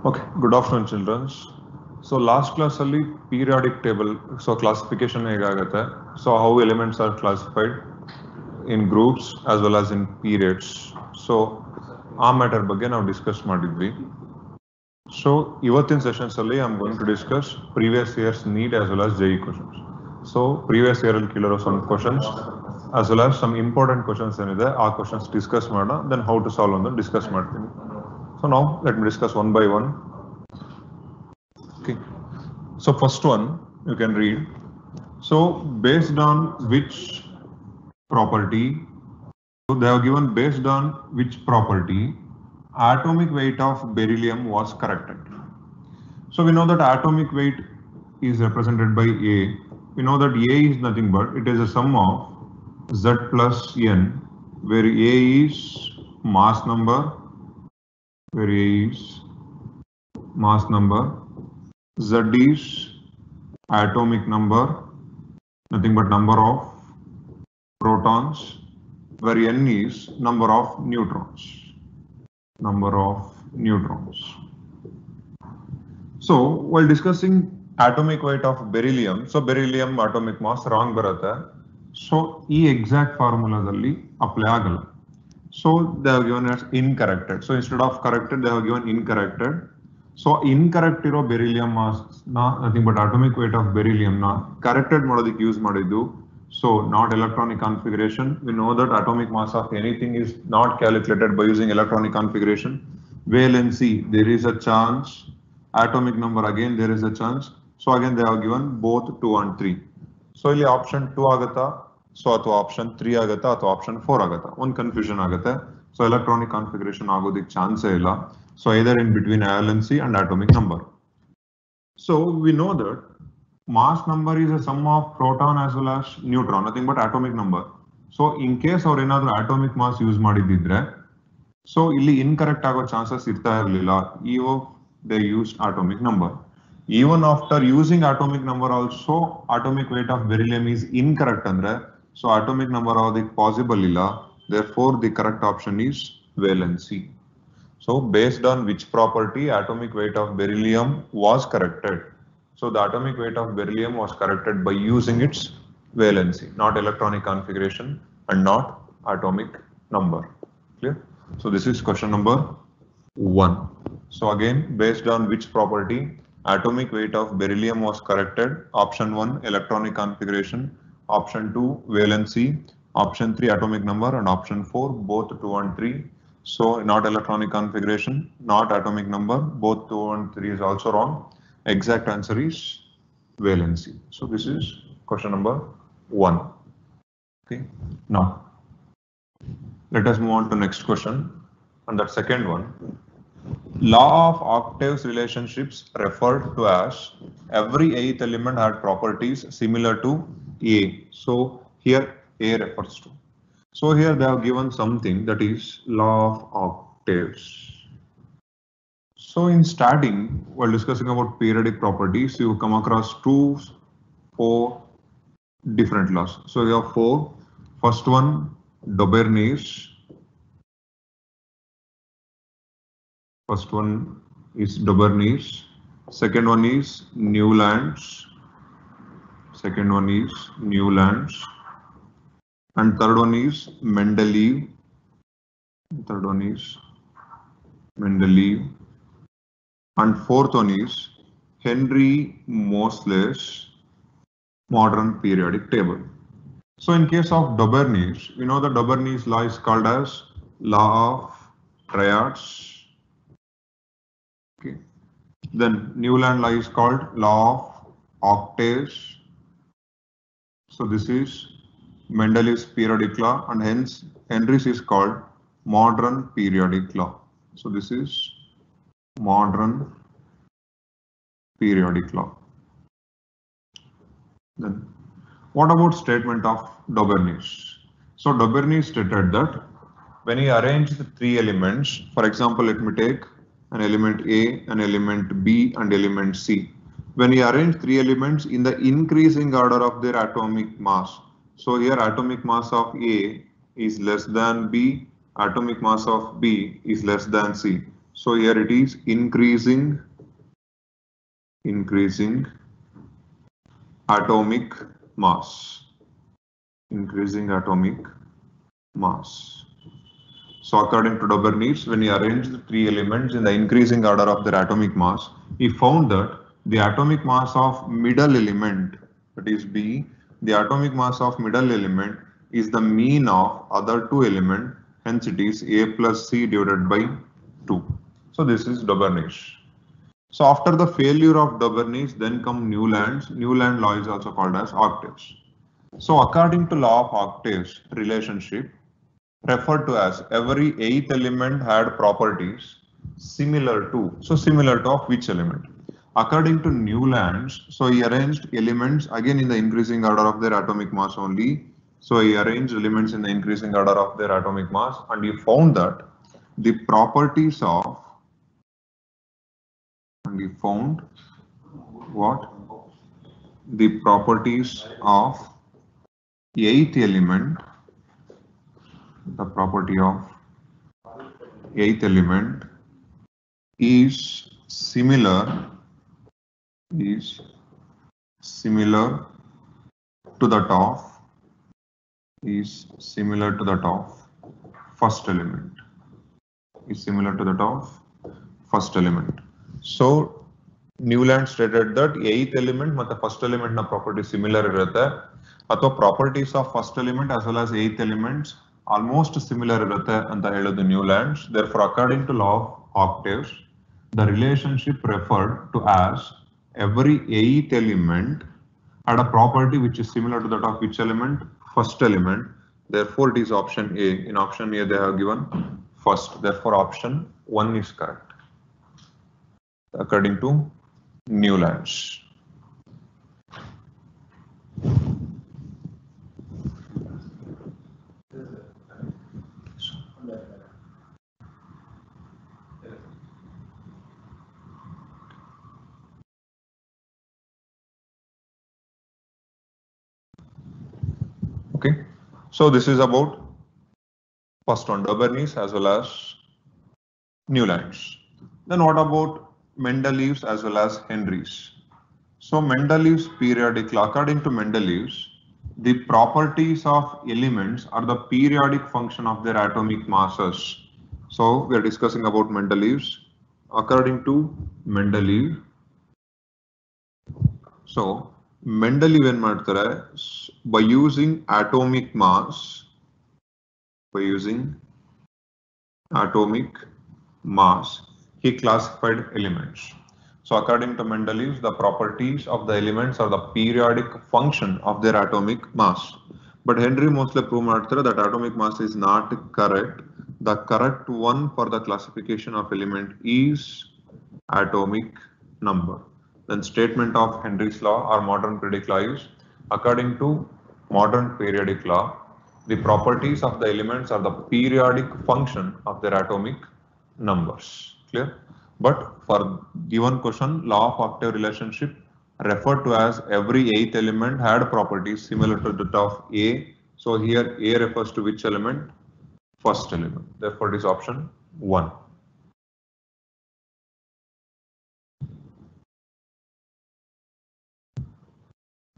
Okay, good afternoon, children. So last class ಅಲ್ಲಿ periodic table, so classification ಹೇಗಾಗುತ್ತೆ, so how elements are classified in groups as well as in periods. So ಆ matter ಬಗ್ಗೆ ನಾವು discuss ಮಾಡಿದ್ವಿ. So ಇವತ್ತಿನ sessions ಅಲ್ಲಿ I'm going to discuss previous year's NEET as well as JEE questions. So previous year ಅಲ್ಲಿ ಕೇಳಿರೋ some questions as well as some important questions ಏನಿದೆ ಆ questions discuss ಮಾಡೋಣ, then how to solve ಅಂತ discuss ಮಾಡ್ತೀನಿ. So now let me discuss one by one. Okay. So first one you can read. So based on which property, so they have given based on which property atomic weight of beryllium was corrected. So we know that atomic weight is represented by A. We know that A is nothing but it is a sum of Z plus N, where A is mass number, Z is atomic number, nothing but number of protons, where N is number of neutrons. So while discussing atomic weight of beryllium, so beryllium atomic mass wrong barata. So E exact formula dalli apply agala. So they have given us incorrected. So instead of corrected, they have given incorrected. So incorrect iro beryllium mass na nothing but atomic weight of beryllium na corrected ಮಾಡೋದಕ್ಕೆ use ಮಾಡಿದ್ದು. So not electronic configuration. We know that atomic mass of anything is not calculated by using electronic configuration. Valency, there is a chance. Atomic number, again there is a chance. So again they have given both 2 and 3. So ಇಲ್ಲಿ option 2 ಆಗತ್ತಾ, so ಅಥವಾ option 3 ಆಗತ್ತಾ ಅಥವಾ option 4 ಆಗತ್ತಾ, ಒಂದು confusion ಆಗುತ್ತೆ. So electronic configuration ಆಗೋದಕ್ಕೆ ಚಾನ್ಸೇ ಇಲ್ಲ. So either in between valency and atomic number. So we know that mass number is a sum of proton as well as neutron, nothing but atomic number. So in case ಅವ್ರು ಏನಾದ್ರು atomic mass use ಮಾಡಿದಿದ್ರೆ, so ಇಲ್ಲಿ incorrect ಆಗೋ chances ಇರ್ತಾ ಇರಲಿಲ್ಲ. They used atomic number. Even after using atomic number also atomic weight of beryllium is incorrect andre, so atomic number agodike possible illa, therefore the correct option is valency. So based on which property atomic weight of beryllium was corrected. So the atomic weight of beryllium was corrected by using its valency, not electronic configuration and not atomic number. Clear? So this is question number 1. So again, based on which property atomic weight of beryllium was corrected? Option 1 electronic configuration, option 2 valency, option 3 atomic number, and option 4 both 2 and 3. So not electronic configuration, not atomic number, both 2 and 3 is also wrong. Exact answer is valency. So this is question number 1. Okay, now let us move on to next question, and that second one. Law of octaves relationships referred to as every eighth element had properties similar to A. So here A refers to. So here they have given something that is law of octaves. So in starting, while discussing about periodic properties, you come across 4 different laws. So you have 4. First one, Debrognie's. First one is Debrognie's. Second one is Newland's. And third one is Mendeleev. And fourth one is Henry Moseley's modern periodic table. So in case of Debrognie's, we know the Debrognie's law is called as law of triads. Okay. Then Newland law is called law of octaves. So this is Mendeleev's periodic law, and hence Henry's is called modern periodic law. So this is modern periodic law. Then what about statement of Debrognie's? So Debrognie's stated that when he arranged the 3 elements, for example, let me take an element A, an element B, and element C. When he arranged 3 elements in the increasing order of their atomic mass. So here atomic mass of A is less than B, atomic mass of B is less than C. So here it is increasing atomic mass. Increasing atomic mass. So according to Dobernis, when he arranged the three elements in the increasing order of their atomic mass, he found that the atomic mass of middle element, that is B, the atomic mass of middle element is the mean of other two elements, hence it is A plus C divided by 2. So this is Dobernis. So after the failure of Dobernis, then come Newland's. Newland law is also called as octaves. So according to law of octaves relationship, referred to as every eighth element had properties similar to, so similar to of which element? According to Newlands, so he arranged elements again in the increasing order of their atomic mass only. So he arranged elements in the increasing order of their atomic mass and he found that the properties of, and he found what? The properties of eighth element, the property of eighth element is similar to that of first element, So Newland stated that eighth element ಮತ್ತು first element na property similar ಇರುತ್ತೆ ಅಥವಾ properties of first element as well as eighth elements almost similar ಇರುತ್ತೆ ಅಂತ ಹೇಳೋದು Newlands. Therefore, according to law of octaves, the relationship referred to as every eighth element had a property which is similar to that of which element? First element. Therefore, it is option A. In option A, they have given first. Therefore, option 1 is correct, according to Newlands. Okay, so this is about first one, Dobernis as well as Newlands. Then what about Mendeleev's as well as Henry's? So Mendeleev's periodic law, according to Mendeleev's, the properties of elements are the periodic function of their atomic masses. So we are discussing about Mendeleev's. According to Mendeleev, so Mendeleev ಏನು ಮಾಡ್ತಾರೆ, by using atomic mass, he classified elements. So according to Mendeleev, the properties of the elements are the periodic function of their atomic mass. But Henry mostly proved that atomic mass is not correct. The correct one for the classification of element is atomic number. Then statement of Henry's law or modern periodic law is, according to modern periodic law, the properties of the elements are the periodic function of their atomic numbers. Clear? But for given question, law of octave relationship referred to as every eighth element had properties similar to that of A. So here A refers to which element? First element. Therefore, it is option 1.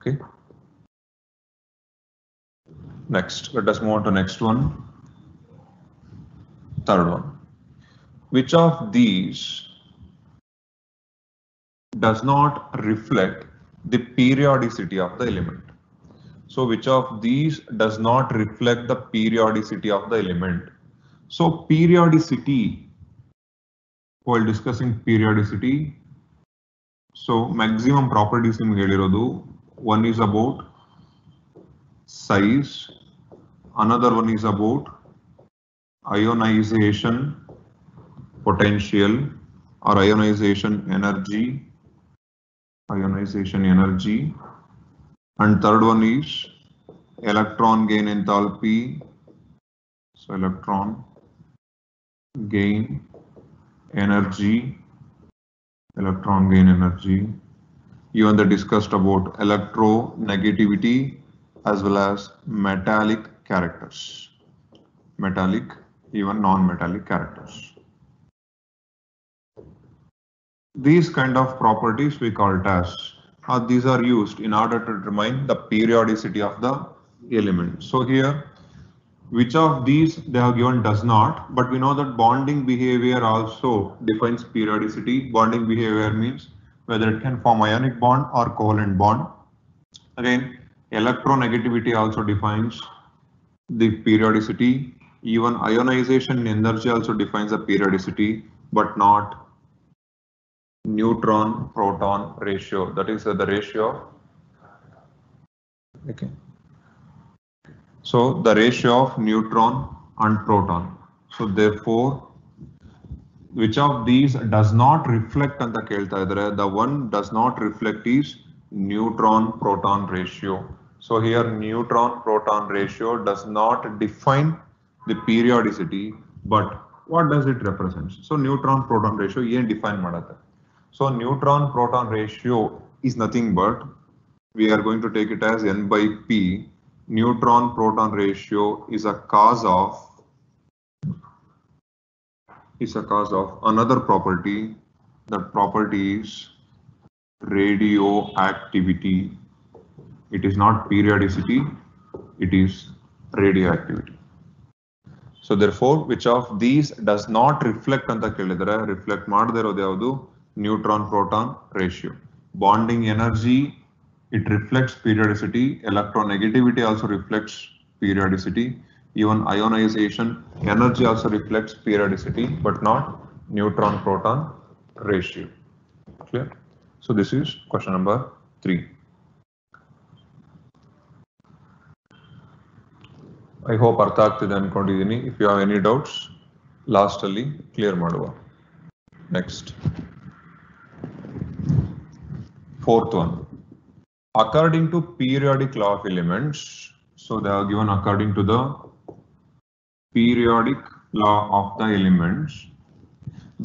Okay. Next, let us move on to next one. Third one. Which of these does not reflect the periodicity of the element? So which of these does not reflect the periodicity of the element? So periodicity, while discussing periodicity, so maximum properties in ಹೇಳಿರೋದು, one is about size, another one is about ionization potential or ionization energy, and third one is electron gain enthalpy. So electron gain energy. Even they discussed about electronegativity as well as metallic characters, even non-metallic characters. These kind of properties we call it as, these are used in order to determine the periodicity of the element. So here, which of these they have given does not, but we know that bonding behavior also defines periodicity. Bonding behavior means whether it can form ionic bond or covalent bond. Again, electronegativity also defines the periodicity. Even ionization energy also defines the periodicity, but not neutron proton ratio. That is the ratio. Okay. So the ratio of neutron and proton. So therefore, which of these does not reflect on the Kelta? The one does not reflect is neutron proton ratio. So here neutron proton ratio does not define the periodicity, but what does it represent? So neutron proton ratio ಏನು define ಮಾಡುತ್ತೆ? So neutron proton ratio is nothing but, we are going to take it as n by p. Neutron proton ratio is a cause of another property. That property is radioactivity. It is not periodicity, it is radioactivity. So therefore, which of these does not reflect ಅಂತ ಕೇಳಿದರೆ, reflect ಮಾಡದೇ ಇರೋದು ಯಾವುದು? Neutron proton ratio. Bonding energy, it reflects periodicity. Electronegativity also reflects periodicity. Even ionization energy also reflects periodicity, but not neutron proton ratio. Clear? So this is question number 3. I hope ಅರ್ಥ ಆಗ್ತಿದೆ ಅನ್ಕೊಂಡಿದ್ದೀನಿ. If you have any doubts, last ಅಲ್ಲಿ clear ಮಾಡುವ. Next. 4th one. According to periodic law of elements, so they are given according to the periodic law of the elements,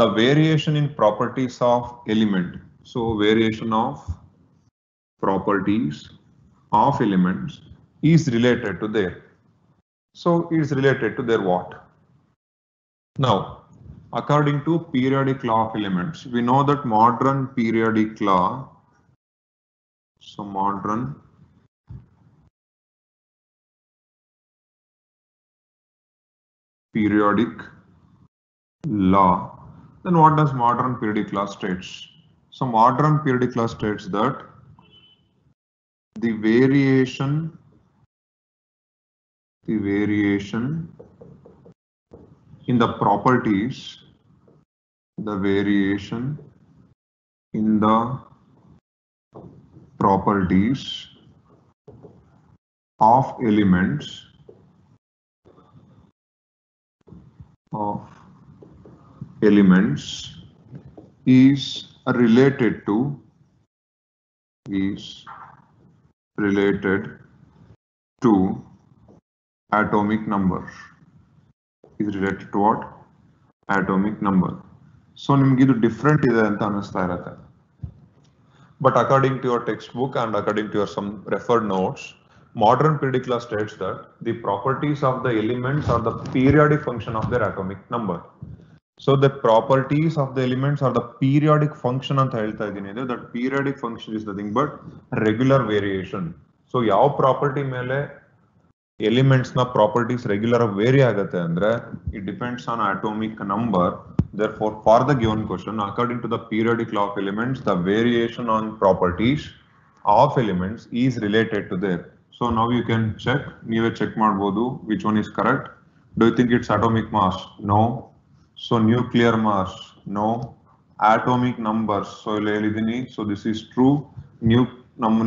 the variation in properties of element. So variation of properties of elements is related to their. So it is related to their what? Now, according to periodic law of elements, we know that modern periodic law. So modern periodic law. Then what does modern periodic law states? So modern periodic law states that the variation in the properties, the variation in the properties of elements is related to atomic number. Is related to what? Atomic number. So ನಿಮಗೆ ಇದು different ಇದೆ ಅಂತ ಅನಿಸ್ತಾ ಇರುತ್ತೆ. But according to your textbook and according to your some referred notes, modern periodic law states that the properties of the elements are the periodic function of their atomic number. So the properties of the elements are the periodic function ಅಂತ ಹೇಳ್ತಾ ಇದ್ದೀನಿ. That periodic function is nothing but regular variation. So ಯಾವ property ಮೇಲೆ elements ನ properties regular ಆಗಿ very ಆಗುತ್ತೆ ಅಂದ್ರೆ, it depends on atomic number. Therefore, for the given question, according to the periodic law of elements, the variation on properties of elements is related to their. So now you can check, ನೀವೇ check ಮಾಡಬಹುದು which one is correct. Do you think it's atomic mass? No. So nuclear mass? No. Atomic numbers? So ಇಲ್ಲಿ ಹೇಳಿದ್ದೀನಿ. So this is true.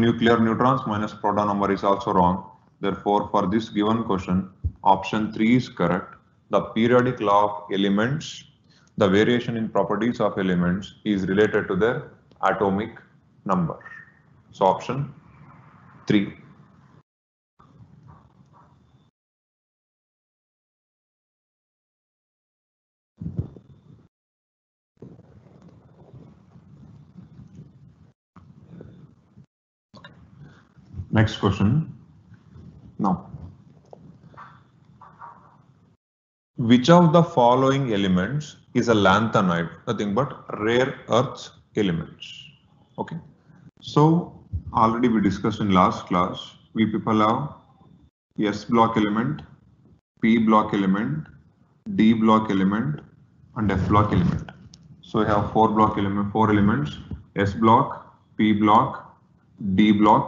Nuclear neutrons minus proton number is also wrong. Therefore, for this given question, option 3 is correct. The periodic law of elements, the variation in properties of elements is related to their atomic number. So option 3. Next question. Now, which of the following elements is a lanthanoid? Nothing but rare earths elements. Okay. So already we discussed in last class, we people have S block element, P block element, D block element, and F block element. So we have four elements, S block, P block, D block,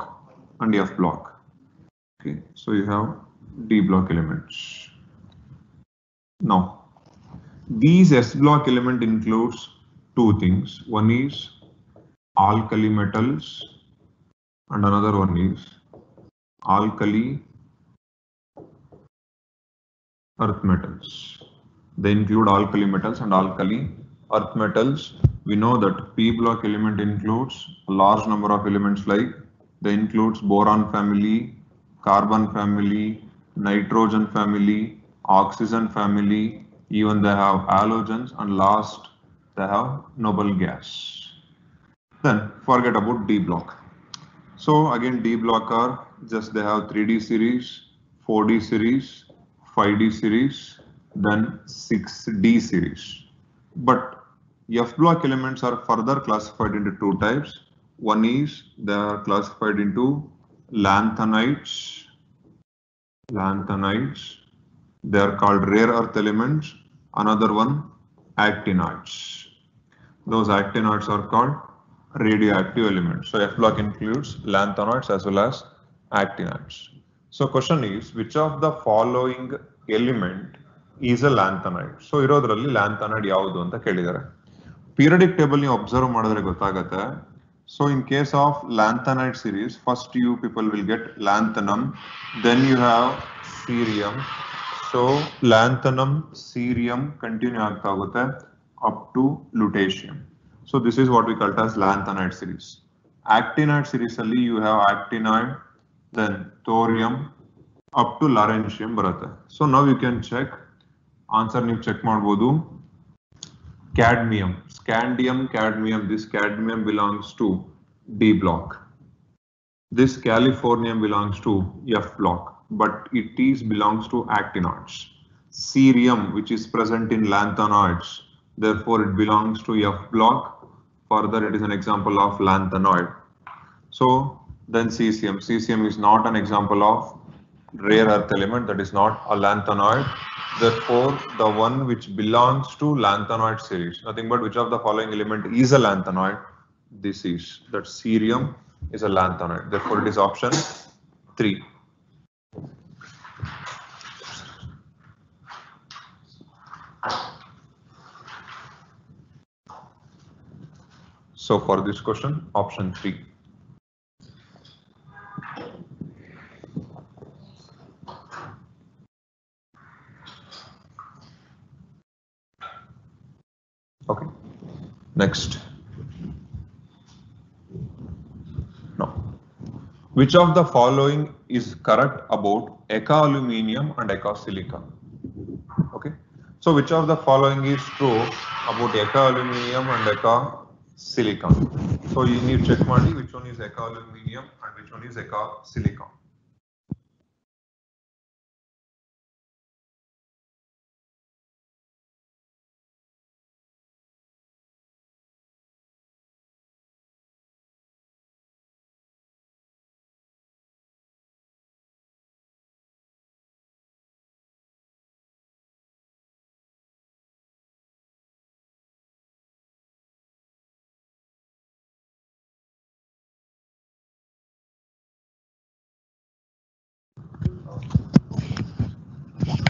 and F block. Okay, so you have D block elements. Now, these S block element includes two things. One is alkali metals and another one is alkali earth metals. They include alkali metals and alkali earth metals. We know that P block element includes a large number of elements like they includes boron family, carbon family, nitrogen family, oxygen family, even they have halogens, and last they have noble gas. Then forget about D block. So again D block are just they have 3D series, 4D series, 5D series, then 6D series. But F block elements are further classified into two types. One is they are classified into lanthanides. They are called rare earth elements. Another one, actinides. Those actinides are called radioactive elements. So F block includes lanthanoids as well as actinides. So question is, which of the following element is a lanthanide? So irodralli lanthanide yavudu anta kelidare. Periodic table you observe madidre gottagate. So in case of lanthanide series, first you people will get lanthanum, then you have cerium. So lanthanum, cerium continue aagta hoಗುತ್ತೆ up to lutetium. So this is what we call as lanthanide series. Actinide series alli you have actinide, then thorium up to lawrencium ಬರುತ್ತೆ. So now you can check answer ನೀವು check ಮಾಡಬಹುದು. Cadmium, scandium, cadmium, this cadmium belongs to D block. This californium belongs to F block, but it belongs to actinoids. Cerium, which is present in lanthanoids, therefore it belongs to F block. Further, it is an example of lanthanoid. So then cesium. Cesium is not an example of rare earth element, that is not a lanthanoid. Therefore, the one which belongs to lanthanoid series, nothing but which of the following element is a lanthanoid? This is, that cerium is a lanthanoid. Therefore, it is option 3. So for this question, option 3. Okay, next. Now, which of the following is correct about Eka aluminium and Eka silicon? Okay, so which of the following is true about Eka aluminium and Eka silicon? So you need to check ಮಾಡಿ which one is Eka aluminium and which one is Eka silicon.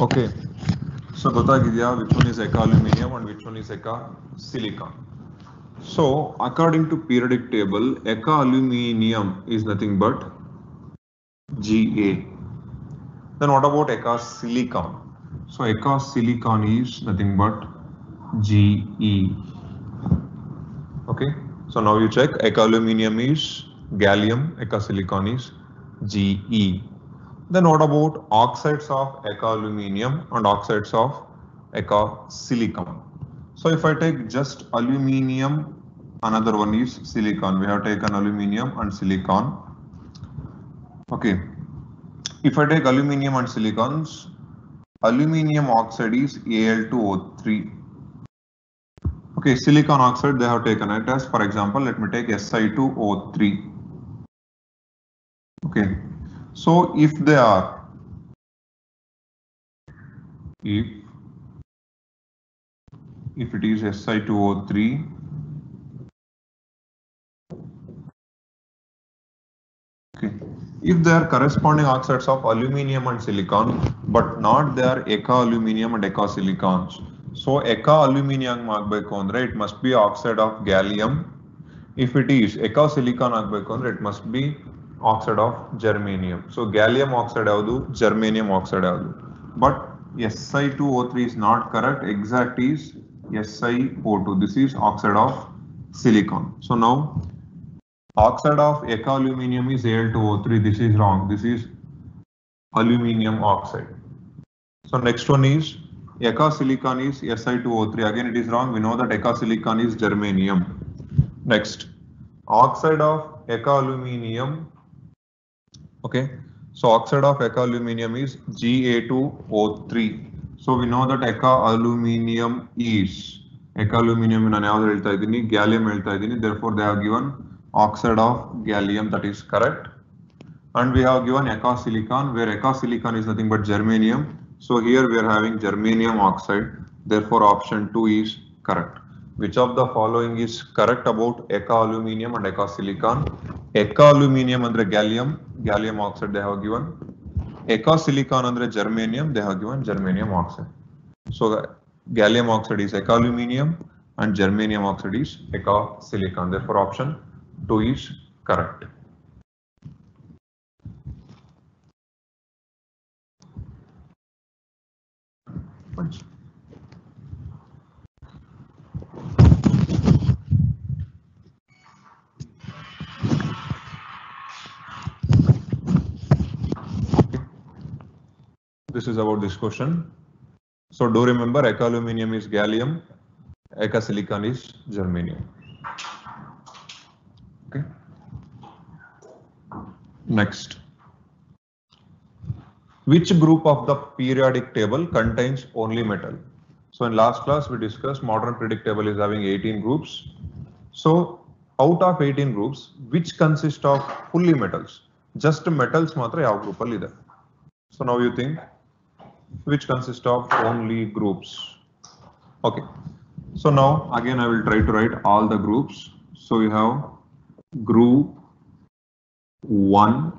Okay, so ಗೊತ್ತಾಗಿದೆಯಾ which one is Eka aluminium and which one is Eka silicon? So according to periodic table, Eka aluminium is nothing but Ga. Then what about Eka silicon? So Eka silicon is nothing but Ge. Okay, so now you check, Eka aluminium is gallium, Eka silicon is Ge. Then what about oxides of Eka aluminium and oxides of Eka silicon? So if I take just aluminium, another one is silicon. We have taken aluminium and silicon. Okay, if I take aluminium and silicons, aluminium oxide is Al2O3. Okay, silicon oxide they have taken it as, for example, let me take Si2O3. Okay, so if they are, if it is Si2O3, okay, if they are corresponding oxides of aluminium and silicon, but not they are Eka aluminium and Eka silicons. So Eka aluminium it must be oxide of gallium. If it is Eka silicon it must be oxide of germanium. So gallium oxide yavudu, germanium oxide yavudu. But Si2O3 is not correct. Exact is SiO2. This is oxide of silicon. So now oxide of Eka aluminium is Al2O3. This is wrong. This is aluminium oxide. So next one is Eka silicon is Si2O3. Again it is wrong. We know that Eka silicon is germanium. Next, oxide of Eka aluminium. Okay, so oxide of Eka aluminium is Ga2O3. So we know that Eka aluminium is gallium ಹೇಳ್ತಾ ಇದ್ದೀನಿ. Therefore they have given oxide of gallium, that is correct. And we have given Eka silicon, where Eka silicon is nothing but germanium. So here we are having germanium oxide. Therefore option 2 is correct. Which of the following is correct about Eka aluminium and Eka silicon? Eka aluminium andre gallium oxide they have given. Eka silicon andre germanium, they have given germanium oxide. So the gallium oxide is Eka aluminium and germanium oxide is Eka silicon. Therefore option 2 is correct. This is about this question. So do remember Eka aluminium is gallium, Eka silicon is germanium. Okay. Next. Which group of the periodic table contains only metal? So in last class we discussed modern periodic table is having 18 groups. So out of 18 groups, which consist of fully metals? Just metals matra yav group alli ide. So now you think which consist of only groups. Okay. So now again I will try to write all the groups. So we have group 1,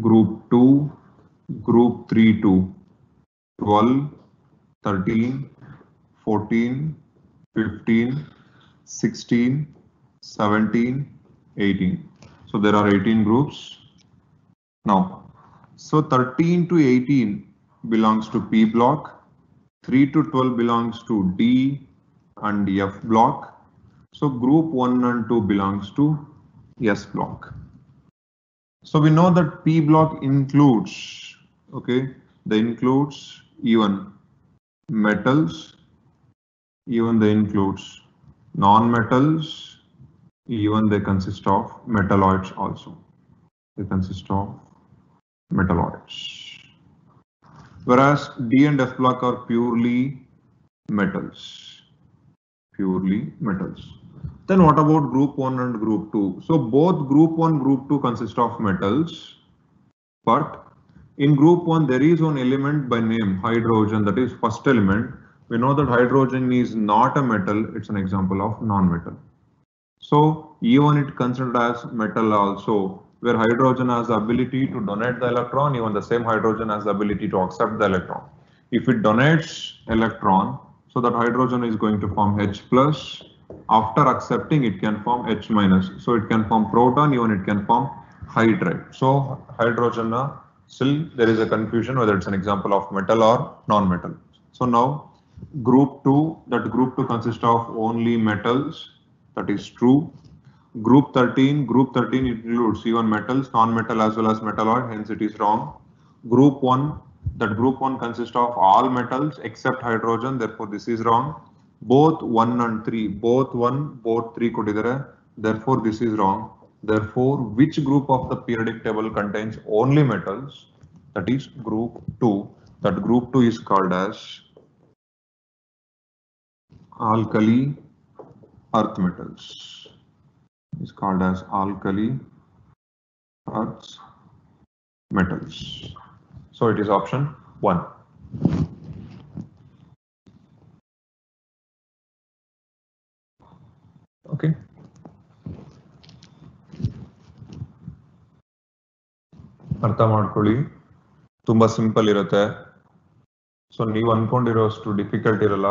group 2, group 3 to 12, 13, 14, 15, 16, 17, 18. So there are 18 groups. Now, so 13 to 18 belongs to P block, 3 to 12 belongs to D and F block. So group 1 and 2 belongs to S block. So we know that P block includes, okay, they includes even metals, even they includes non-metals, even they consist of metalloids also. They consist of metalloids. Whereas D and F block are purely metals. Purely metals. Then what about group 1 and group 2? So both group 1, group 2 consist of metals, but in group 1 there is one element by name hydrogen, that is first element. We know that hydrogen is not a metal, it's an example of non-metal. So even it considered as metal also, where hydrogen has the ability to donate the electron, even the same hydrogen has the ability to accept the electron. If it donates electron, so that hydrogen is going to form H plus. After accepting, it can form H minus. So it can form proton, even it can form hydride. So hydrogen, still there is a confusion whether it's an example of metal or non-metal. So now group 2, that group 2 consists of only metals, that is true. Group 13 includes even metals, non-metal as well as metalloid, hence it is wrong. Group 1, that group 1 consists of all metals except hydrogen, therefore this is wrong. Both 1 and 3, both 1, both 3 kodidare, therefore this is wrong. Therefore, which group of the periodic table contains only metals? That is group 2. That group 2 is called as alkali earth metals is called as alkali earth metals. So it is option 1. Okay. ಅರ್ಥ ಮಾಡ್ಕೊಳ್ಳಿ, ತುಂಬಾ simple ಇರುತ್ತೆ. So ನೀವು ಅನ್ಕೊಂಡಿರೋಷ್ಟು difficult ಇರಲ್ಲ.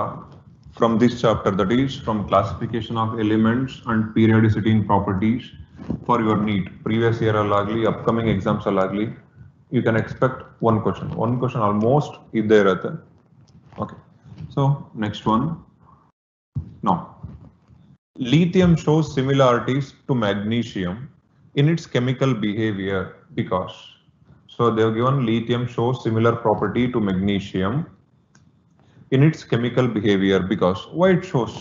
From this chapter, that is from classification of elements and periodicity in properties, for your NEET previous year allagli upcoming exams allagli, you can expect one question almost idde irutte. Okay, so next one. Now lithium shows similarities to magnesium in its chemical behavior because, so they have given lithium shows similar property to magnesium in its chemical behavior because. Why it shows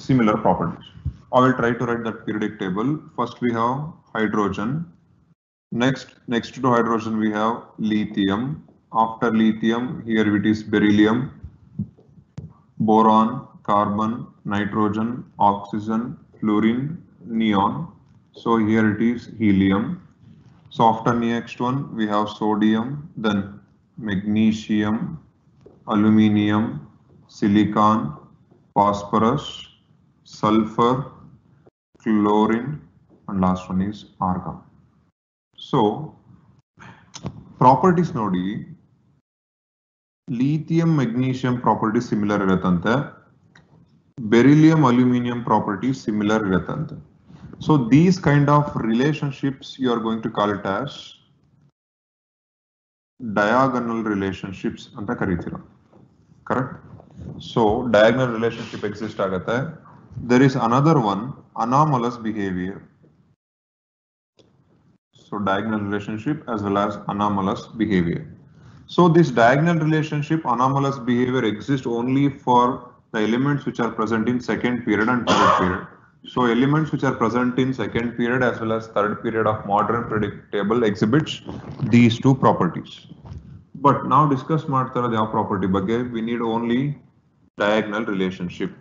similar properties? I will try to write that periodic table. First we have hydrogen. Next to hydrogen we have lithium. After lithium, here it is beryllium, boron, carbon, nitrogen, oxygen, fluorine, neon. So here it is helium. So after next one we have sodium, then magnesium, aluminium, silicon, phosphorus, sulfur, chlorine, and last one is argon. So properties nodi, lithium magnesium properties similar iratante, beryllium aluminium properties similar iratante. So these kind of relationships you are going to call it as diagonal relationships anta karitira. Correct? So diagonal relationship exist agate. There is another one, anomalous behavior. So diagonal relationship as well as anomalous behavior. So this diagonal relationship, anomalous behavior exists only for the elements which are present in second period and third period. So elements which are present in second period as well as third period of modern periodic table exhibits these two properties. But now discuss ಮಾಡ್ತಾರದ ಯಾವ property ಬಗ್ಗೆ, we need only diagonal relationship.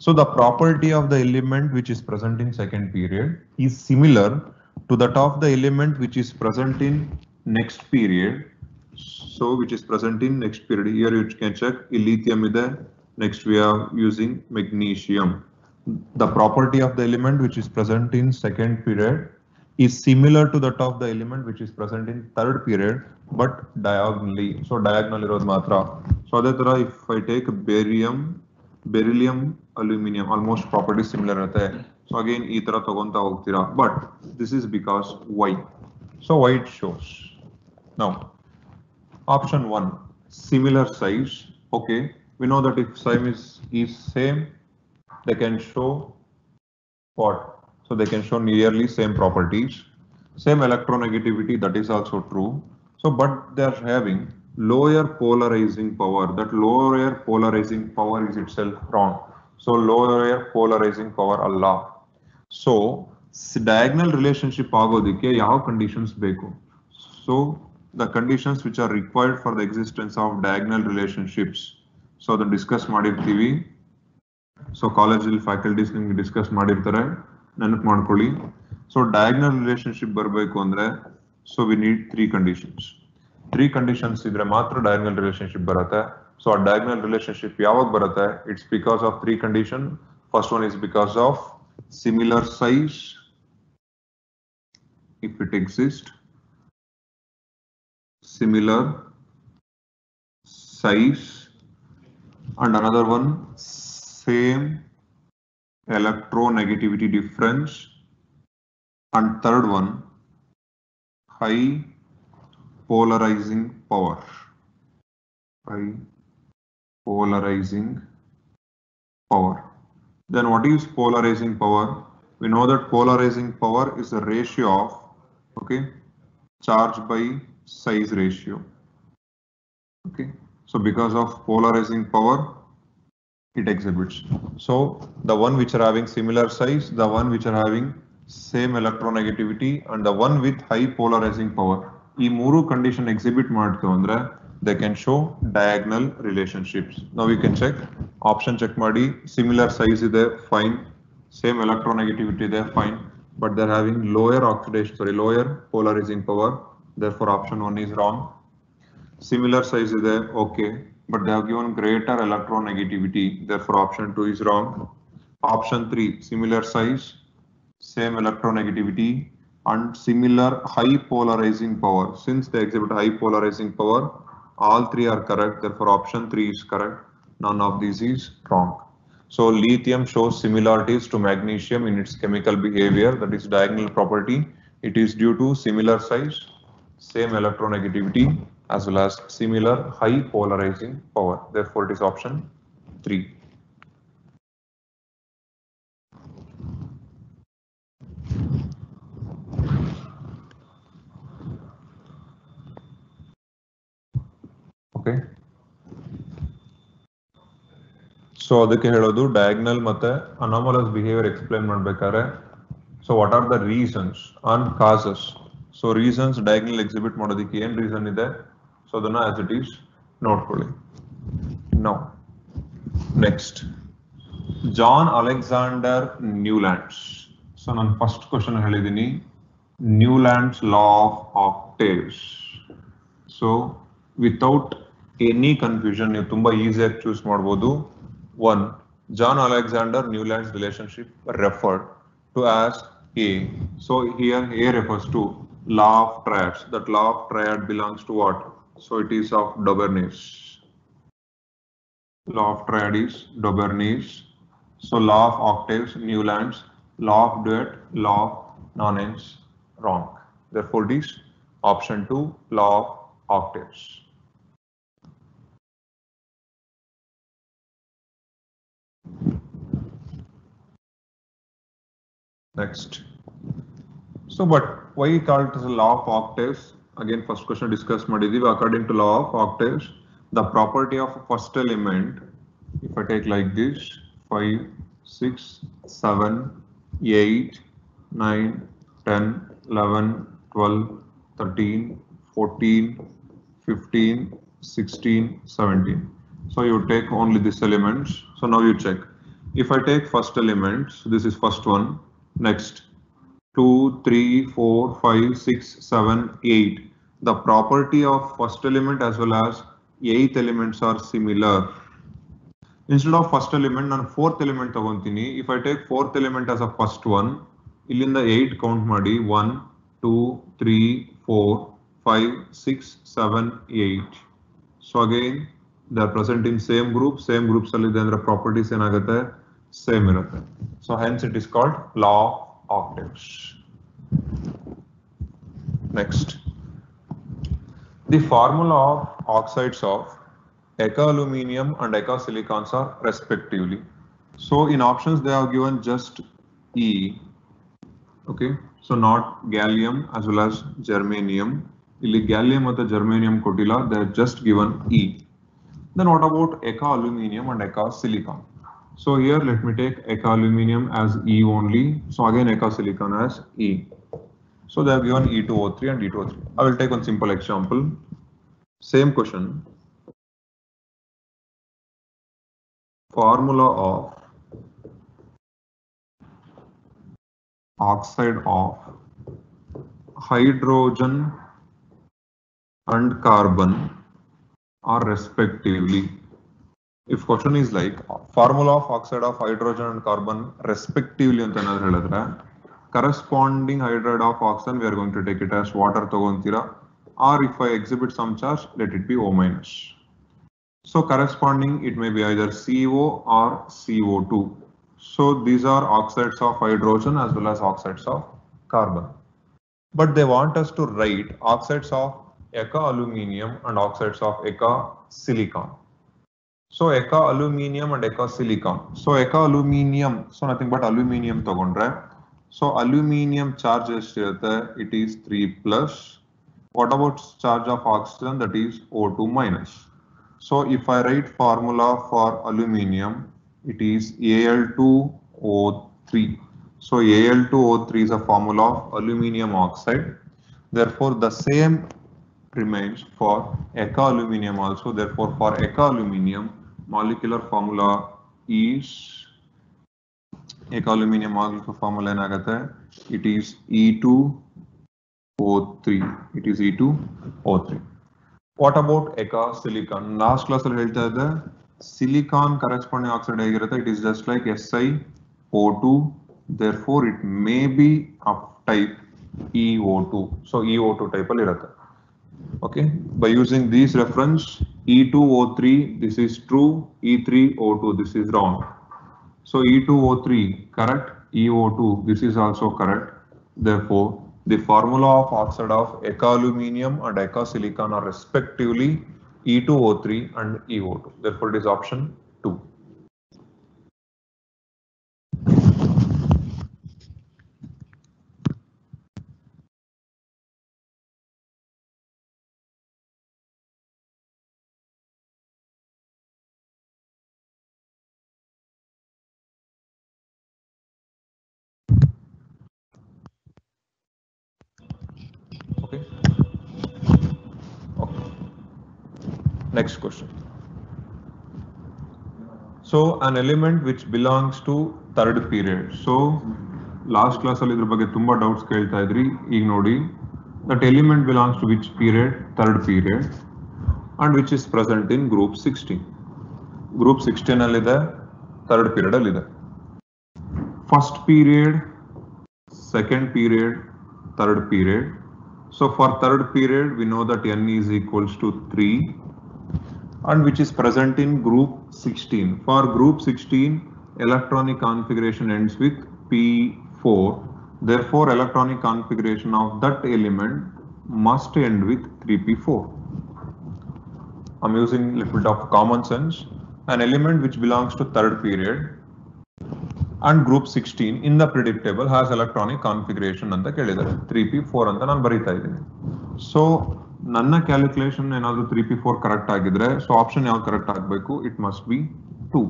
So the property of the element which is present in second period is similar to that of the element which is present in next period. So which is present in next period. Here you can check lithium ide, next we are using magnesium. The property of the element which is present in second period is similar to that of the element which is present in third period, but diagonally. So diagonal irod matra. So adhe tara if I take beryllium, aluminium, almost properties similar irutte. So again ee tara tagonta hogtira, but this is because why? So why it shows. Now option 1, similar size. Okay, we know that if size is same, they can show what? So they can show nearly same properties, same electronegativity, that is also true. So but they are having lower polarizing power. That lower polarizing power is itself wrong. So lower polarizing power Allah. So diagonal relationship agodike yav conditions beku. So the conditions which are required for the existence of diagonal relationships. So the discuss ಮಾಡಿರ್ತೀವಿ. So college faculties ನಿಮಗೆ discuss ಮಾಡಿರ್ತಾರೆ, ನೆನಪು ಮಾಡ್ಕೊಳ್ಳಿ. So diagonal relationship ಬರಬೇಕು ಅಂದ್ರೆ, so we need 3 conditions. 3 conditions ಇದ್ರೆ ಮಾತ್ರ diagonal relationship ಬರುತ್ತೆ. ಸೊ ಆ ಡಯಾಗ್ನಲ್ ರಿಲೇಶನ್ಶಿಪ್ ಯಾವಾಗ ಬರುತ್ತೆ? It's because of 3 condition. First one is because of similar size, if it exist, similar size, and another one same electronegativity difference, and third one high polarizing power. High polarizing power. Then what is polarizing power? We know that polarizing power is a ratio of, okay, charge by size ratio. Okay, so because of polarizing power it exhibits. So the one which are having similar size, the one which are having same electronegativity, and the one with high polarizing power, ಈ ಮೂರು condition exhibit ಮಾಡ್ತು ಅಂದ್ರೆ they can show diagonal relationships. Now we can check option check madi, similar size is there, fine, same electronegativity there, fine, but they're having lower lower polarizing power, therefore option 1 is wrong. Similar size is there, okay, but they have given greater electronegativity, therefore option 2 is wrong. Option 3, similar size, same electronegativity and similar high polarizing power. Since they exhibit high polarizing power, all three are correct, therefore option 3 is correct. None of these is wrong. So lithium shows similarities to magnesium in its chemical behavior, that is diagonal property. It is due to similar size, same electronegativity, as well as similar high polarizing power. Therefore it is option 3. Okay. So ಅದಕ್ಕೆ ಹೇಳೋದು diagonal ಮತ್ತೆ anomalous behavior explain ಮಾಡಬೇಕಾದ್ರೆ so what are the reasons and causes. So reasons diagonal exhibit ಮಾಡೋದಕ್ಕೆ ಏನು reason ಇದೆ, so ಅದನ್ನ as it is ನೋಡ್ಕೊಳ್ಳಿ. Now next, John Alexander Newlands. So ನಾನು first question ಹೇಳಿದ್ದೀನಿ, Newlands law of octaves. So without any confusion ನೀವು ತುಂಬಾ ಈಸಿಯಾಗಿ ಚೂಸ್ ಮಾಡಬಹುದು. 1. John Alexander Newland's relationship referred to as A. So here A refers to law of triads. That law of triad belongs to what? So it is of Bernoulli. Law of triad is Bernoulli. So law of octaves, Newland's. Law of duet, law of nonens, wrong. Therefore it is option 2, law of octaves. Next. So, but why we call it as a law of octaves? Again, first question discussed Madidiv. According to law of octaves, the property of first element, if I take like this, 5, 6, 7, 8, 9, 10, 11, 12, 13, 14, 15, 16, 17. So you take only these elements. So now you check. If I take first element, so this is first one. Next, 2, 3, 4, 5, 6, 7, 8. The property of first element as well as eighth elements are similar. Instead of first element, ನಾನು fourth element ತಗೊಂತೀನಿ. If I take fourth element as a first one, ಇಲ್ಲಿಂದ 8 count ಮಾಡಿ 1, 2, 3, 4, 5, 6, 7, 8. So again, they are present in same groups ಅಲ್ಲಿ ಇದೆ ಅಂದ್ರೆ properties ಏನಾಗುತ್ತೆ, same ಇರುತ್ತೆ. So hence it is called law of octaves. Next, the formula of oxides of Eka aluminium and Eka silicons are respectively. So in options they have given just E. Okay, so not gallium as well as germanium. Illi gallium and germanium kotila, they are just given E. Then what about Eka aluminium and Eka silicon? So here let me take Eka aluminium as E only. So again Eka silicon as E. So they have given E2O3 and E2O3. I will take one simple example. Same question. Formula of oxide of hydrogen and carbon are respectively. If question is like formula of oxide of hydrogen and carbon respectively ಅಂತ ಏನಾದ್ರು ಹೇಳಿದ್ರೆ, corresponding hydride of oxygen we are going to take it as water ತಗೊಂತೀರಾ, or if I exhibit some charge, let it be O minus. So corresponding it may be either CO or CO2. So these are oxides of hydrogen as well as oxides of carbon. But they want us to write oxides of Eka aluminium and oxides of Eka silicon. So Eka aluminium and Eka silicon. So Eka aluminium, so nothing but aluminium ತಗೊಂಡ್ರೆ, so aluminium charge ಎಷ್ಟಿರುತ್ತೆ, it is 3 plus. What about charge of oxygen, that is O2 minus. So if I write formula for aluminium, it is Al2O3. So Al2O3 is a formula of aluminium oxide. Therefore the same remains for Eka aluminium also. Therefore, for Eka aluminium, molecular formula is Eka aluminium molecular formula enagate. It is E2O3. It is E2O3. What about Eka silicon? Last class the silicon corresponding oxide it is just like SiO2. Therefore, it may be of type EO2. So EO2 type al. Okay, by using these reference E2O3, this is true, E3O2, this is wrong. So E2O3 correct, EO2, this is also correct. Therefore, the formula of oxide of Eka aluminium and Eka silicon are respectively E2O3 and EO2. Therefore, it is option 2. Okay. Next question. So an element which belongs to third period. So last class ಅಲ್ಲಿ ಇದ್ರ ಬಗ್ಗೆ ತುಂಬಾ doubts ಕೇಳ್ತಾ ಇದ್ರಿ. ಈಗ ನೋಡಿ that element belongs to which period? Third period, and which is present in group 16. Group 16 allide, third period allide. First period, second period, third period. So for third period, we know that n is equals to 3, and which is present in group 16. For group 16, electronic configuration ends with P4. Therefore, electronic configuration of that element must end with 3p4. I'm using a little bit of common sense. An element which belongs to third period and group 16 in the periodic table has electronic configuration and the 3p4 and the number. So ನನ್ನ calculation ಏನಾದರೂ 3p4 correct ಆಗಿದ್ರೆ so option ಯಾವ್ದು correct ಆಗಬೇಕು? It must be 2.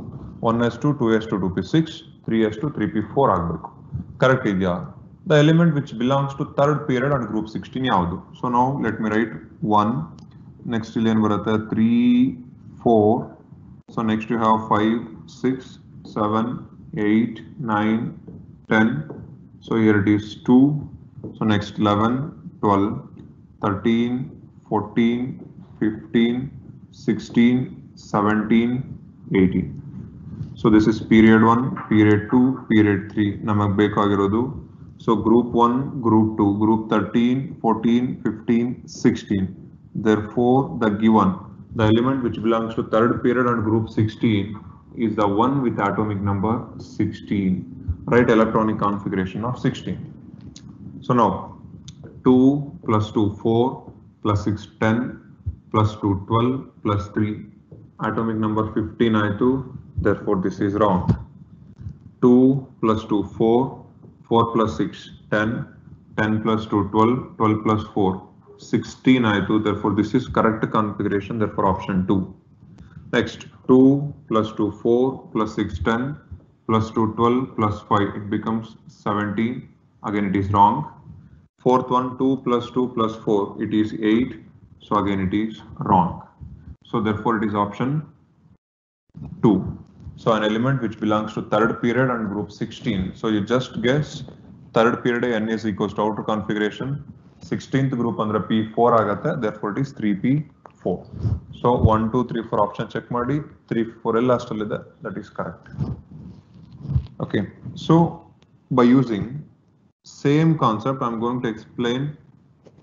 1s2 2s2 2p6 3s2 3p4 ಆಗಬೇಕು. Correct ಇದೆಯಾ? The element which belongs to third period and group 16 ಯಾವುದು? So now let me write 1. Next ಇಲ್ಲಿ ಏನು ಬರುತ್ತೆ? 3 4. So next you have 5 6 7 8 9 10. So here it is 2. So next 11 12 13 14 15 16 17 18. So this is period 1, period 2, period 3 namak bekagirodu. So group 1, group 2, group 13 14 15 16. Therefore the given the element which belongs to third period and group 16 is the one with atomic number 16. Write electronic configuration of 16. So now 2 plus 2 4 plus 6 10 plus 2 12 plus 3 atomic number 15 aitu. Therefore this is wrong. 2 plus 2 4 4 plus 6 10 10 plus 2 12 12 plus 4 16 aitu. Therefore this is correct configuration. Therefore option 2. Next 2 plus 2 4 plus 6 10 plus 2 12 plus 5 it becomes 17. Again it is wrong. Fourth one 2 plus 2 plus 4 it is 8. So again it is wrong. So therefore it is option 2. So an element which belongs to third period and group 16. So you just guess third period n is equals to outer configuration. 16th group under P4 agate. Therefore it is 3p4. So 1 2 3 4 option check madi 3 4 last allide. That is correct. Okay. So by using same concept, I'm going to explain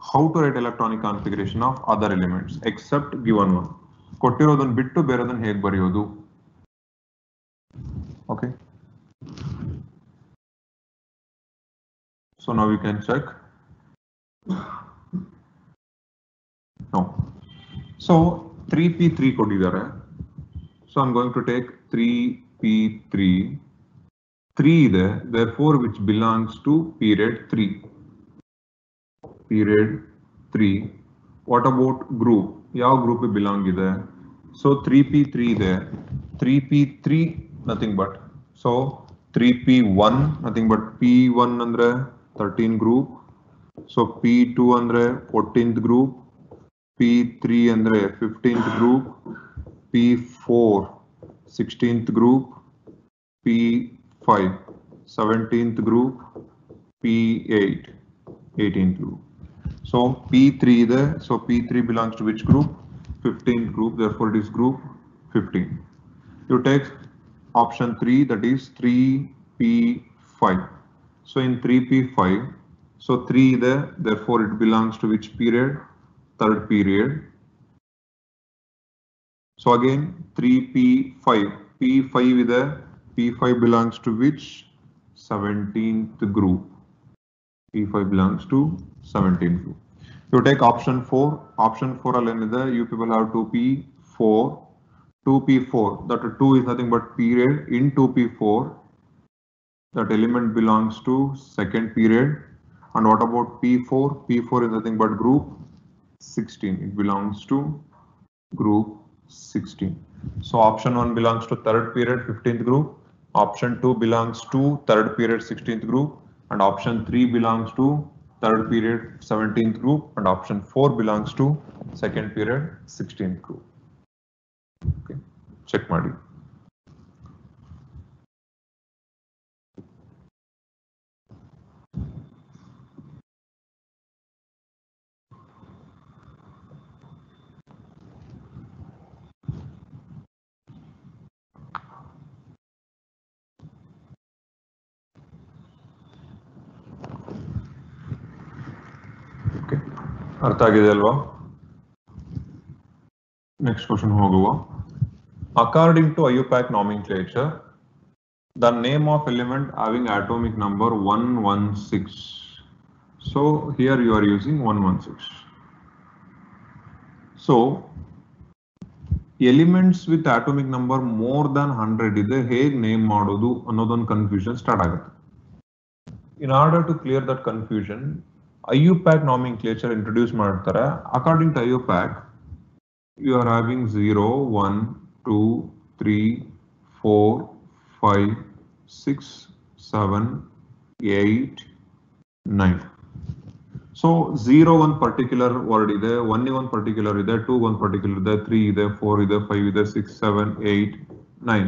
how to write electronic configuration of other elements except given one. ಕೊಟ್ಟಿರೋದನ್ನ ಬಿಟ್ಟು ಬೇರೆದನ್ನ ಹೇಗೆ ಬರೆಯೋದು? Okay. So now we can check. No. So 3p3 ಕೊಟ್ಟಿದ್ದಾರೆ. So I'm going to take 3p3. 3 ಇದೆ, therefore which belongs to period 3. Period 3. What about group? ಯಾವ group belong ಇದೆ? So 3p3 ಇದೆ. 3p3 nothing but. So 3p1 nothing but p1 andre 13 group. So p2 andre 14th group. P3 andre 15th group, P4 16th group, P5 17th group, P8 18th group. So P3 there, so P3 belongs to which group? 15th group, therefore it is group 15. You take option 3, that is 3P5. So in 3P5, so 3 there, therefore it belongs to which period? Third period. So again 3P5, P5 is there, P5 belongs to which? 17th group. P5 belongs to 17th group. You take option 4. Option 4 alone, you people have 2P4. 2P4, that 2 is nothing but period. In 2P4, that element belongs to second period. And what about P4? P4 is nothing but group 16. It belongs to group 16. So option 1 belongs to third period 15th group. Option 2 belongs to third period 16th group. And option 3 belongs to third period 17th group. And option 4 belongs to second period 16th group. Okay, check ಮಾಡಿ. Okay, ಅರ್ಥ ಆಗಿದೆ ಅಲ್ವಾ? Next question ಹೋಗುವ. According to IUPAC nomenclature, the name of element having atomic number 116. So here you are using 116. So elements with atomic number more than 100 ಇದೆ ಹೇಗೆ name ಮಾಡೋದು ಅನ್ನೋದೊಂದು confusion start ಆಗುತ್ತೆ. In order to clear that confusion, IUPAC nomenclature introduce ಮಾಡ್ತಾರೆ. According to IUPAC, you are having 0, 1, 2, 3, 4, 5, 6, 7, 8, 9. So 0 one particular word ಇದೆ, 1 one particular ಇದೆ, 2 one particular ಇದೆ, 3 ಇದೆ, 4 ಇದೆ, 5 ಇದೆ, 6, 7, 8, 9.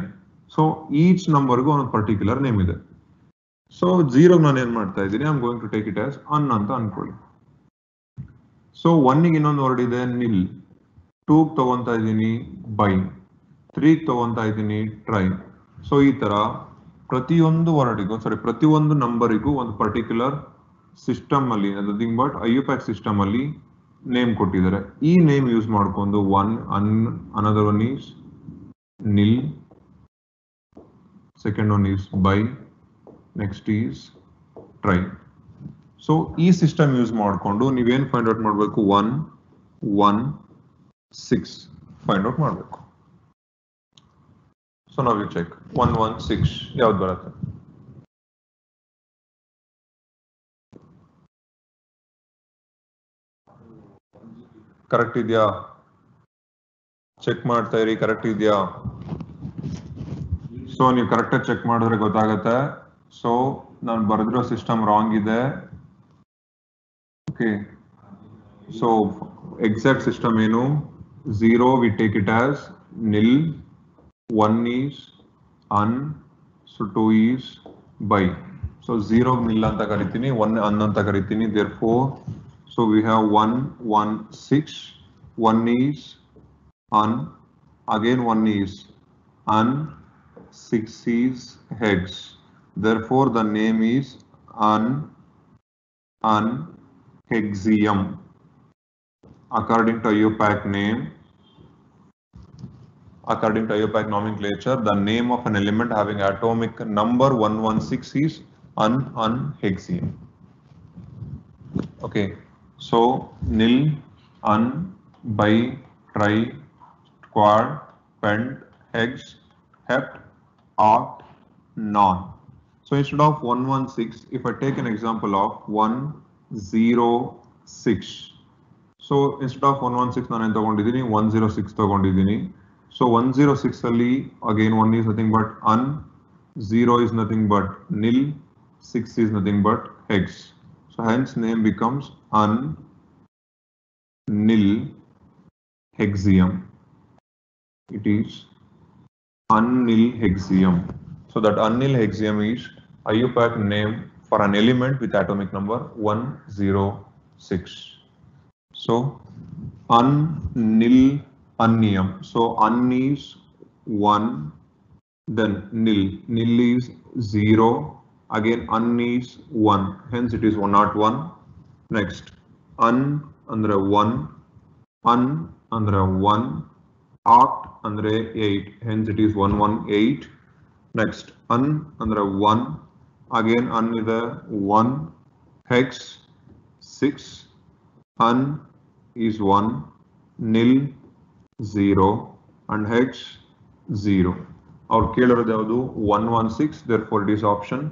So each number ಗೂ ಒಂದು particular name ಇದೆ. So 0 ನಾನು ಏನ್ ಮಾಡ್ತಾ ಇದ್ದೀನಿ, I'm going to take it as un ಅಂತ ಅನ್ಕೊಳ್ಳಿ. So 1 ಗೆ ಇನ್ನೊಂದು ವರ್ಡ್ ಇದೆ nil, 2 ತಗೊಂತಾ ಇದ್ದೀನಿ by, 3 ತಗೊಂತಾ ಇದ್ದೀನಿ try. ಸೊ ಈ ತರ ಪ್ರತಿಯೊಂದು ವರ್ಡಿಗೂ ಪ್ರತಿಯೊಂದು ನಂಬರಿಗೂ ಒಂದು ಪರ್ಟಿಕ್ಯುಲರ್ ಸಿಸ್ಟಮ್ ಅಲ್ಲಿ, ನಥಿಂಗ್ ಬಟ್ IUPAC ಸಿಸ್ಟಮ್ ಅಲ್ಲಿ ನೇಮ್ ಕೊಟ್ಟಿದ್ದಾರೆ. ಈ ನೇಮ್ ಯೂಸ್ ಮಾಡ್ಕೊಂಡು 1 another one is nil, second one is by, next is try. So ಈ ಸಿಸ್ಟಮ್ ಯೂಸ್ ಮಾಡ್ಕೊಂಡು ನೀವೇನ್ ಫೈಂಡ್ ಔಟ್ ಮಾಡಬೇಕು? 1, 1, 6 ಫೈಂಡ್ ಔಟ್ ಮಾಡಬೇಕು. ಸೊ ನಾವು ಚೆಕ್ 1, 1, 6 ಯಾವ್ದು ಬರುತ್ತೆ? ಕರೆಕ್ಟ್ ಇದೆಯಾ? ಚೆಕ್ ಮಾಡ್ತಾ ಇರಿ, ಕರೆಕ್ಟ್ ಇದೆಯಾ? ಸೊ ನೀವು ಕರೆಕ್ಟ್ ಆಗಿ ಚೆಕ್ ಮಾಡಿದ್ರೆ ಗೊತ್ತಾಗತ್ತೆ. ಸೊ ನಾನು ಬರೆದಿರೋ ಸಿಸ್ಟಮ್ ರಾಂಗ್ ಇದೆ. ಓಕೆ, ಸೊ ಎಕ್ಸಾಕ್ಟ್ ಸಿಸ್ಟಮ್ ಏನು? 0 we take it as nil, 1 is un, so 2 is by. So 0 nil ಅಂತ ಕರಿತೀನಿ, 1 un ಅಂತ ಕರಿತೀನಿ. Therefore, so we have 1, 1, 6, 1 is un, again 1 is un, 6 is hex. Therefore, the name is unhexium. According to IUPAC name, according to IUPAC nomenclature, the name of an element having atomic number 116 is unhexium. Okay, so nil, un, bi, tri, quad, pent, hex, hept, oct, non. So instead of 116, if I take an example of 106, so instead of 116 ನಾನು ತಗೊಂಡಿದ್ದೀನಿ 106 ತಗೊಂಡಿದ್ದೀನಿ. So 106 ಅಲ್ಲಿ again 1 is nothing but un, 0 is nothing but nil, 6 is nothing but hex. So hence name becomes un, nil, hexium. It is unyl hexium. So that unyl hexium is IUPAC name for an element with atomic number 106. So unyl unnium. So un is 1, then nil. Nil is 0. Again un is 1. Hence it is 101. Next un andre 1. Un andre 1. Oct andre 8. Hence it is 118. Next un andre 1. Again un is a 1. Hex 6. Un is 1. Nil 0. And hex 0. Our killer is 116, therefore it is option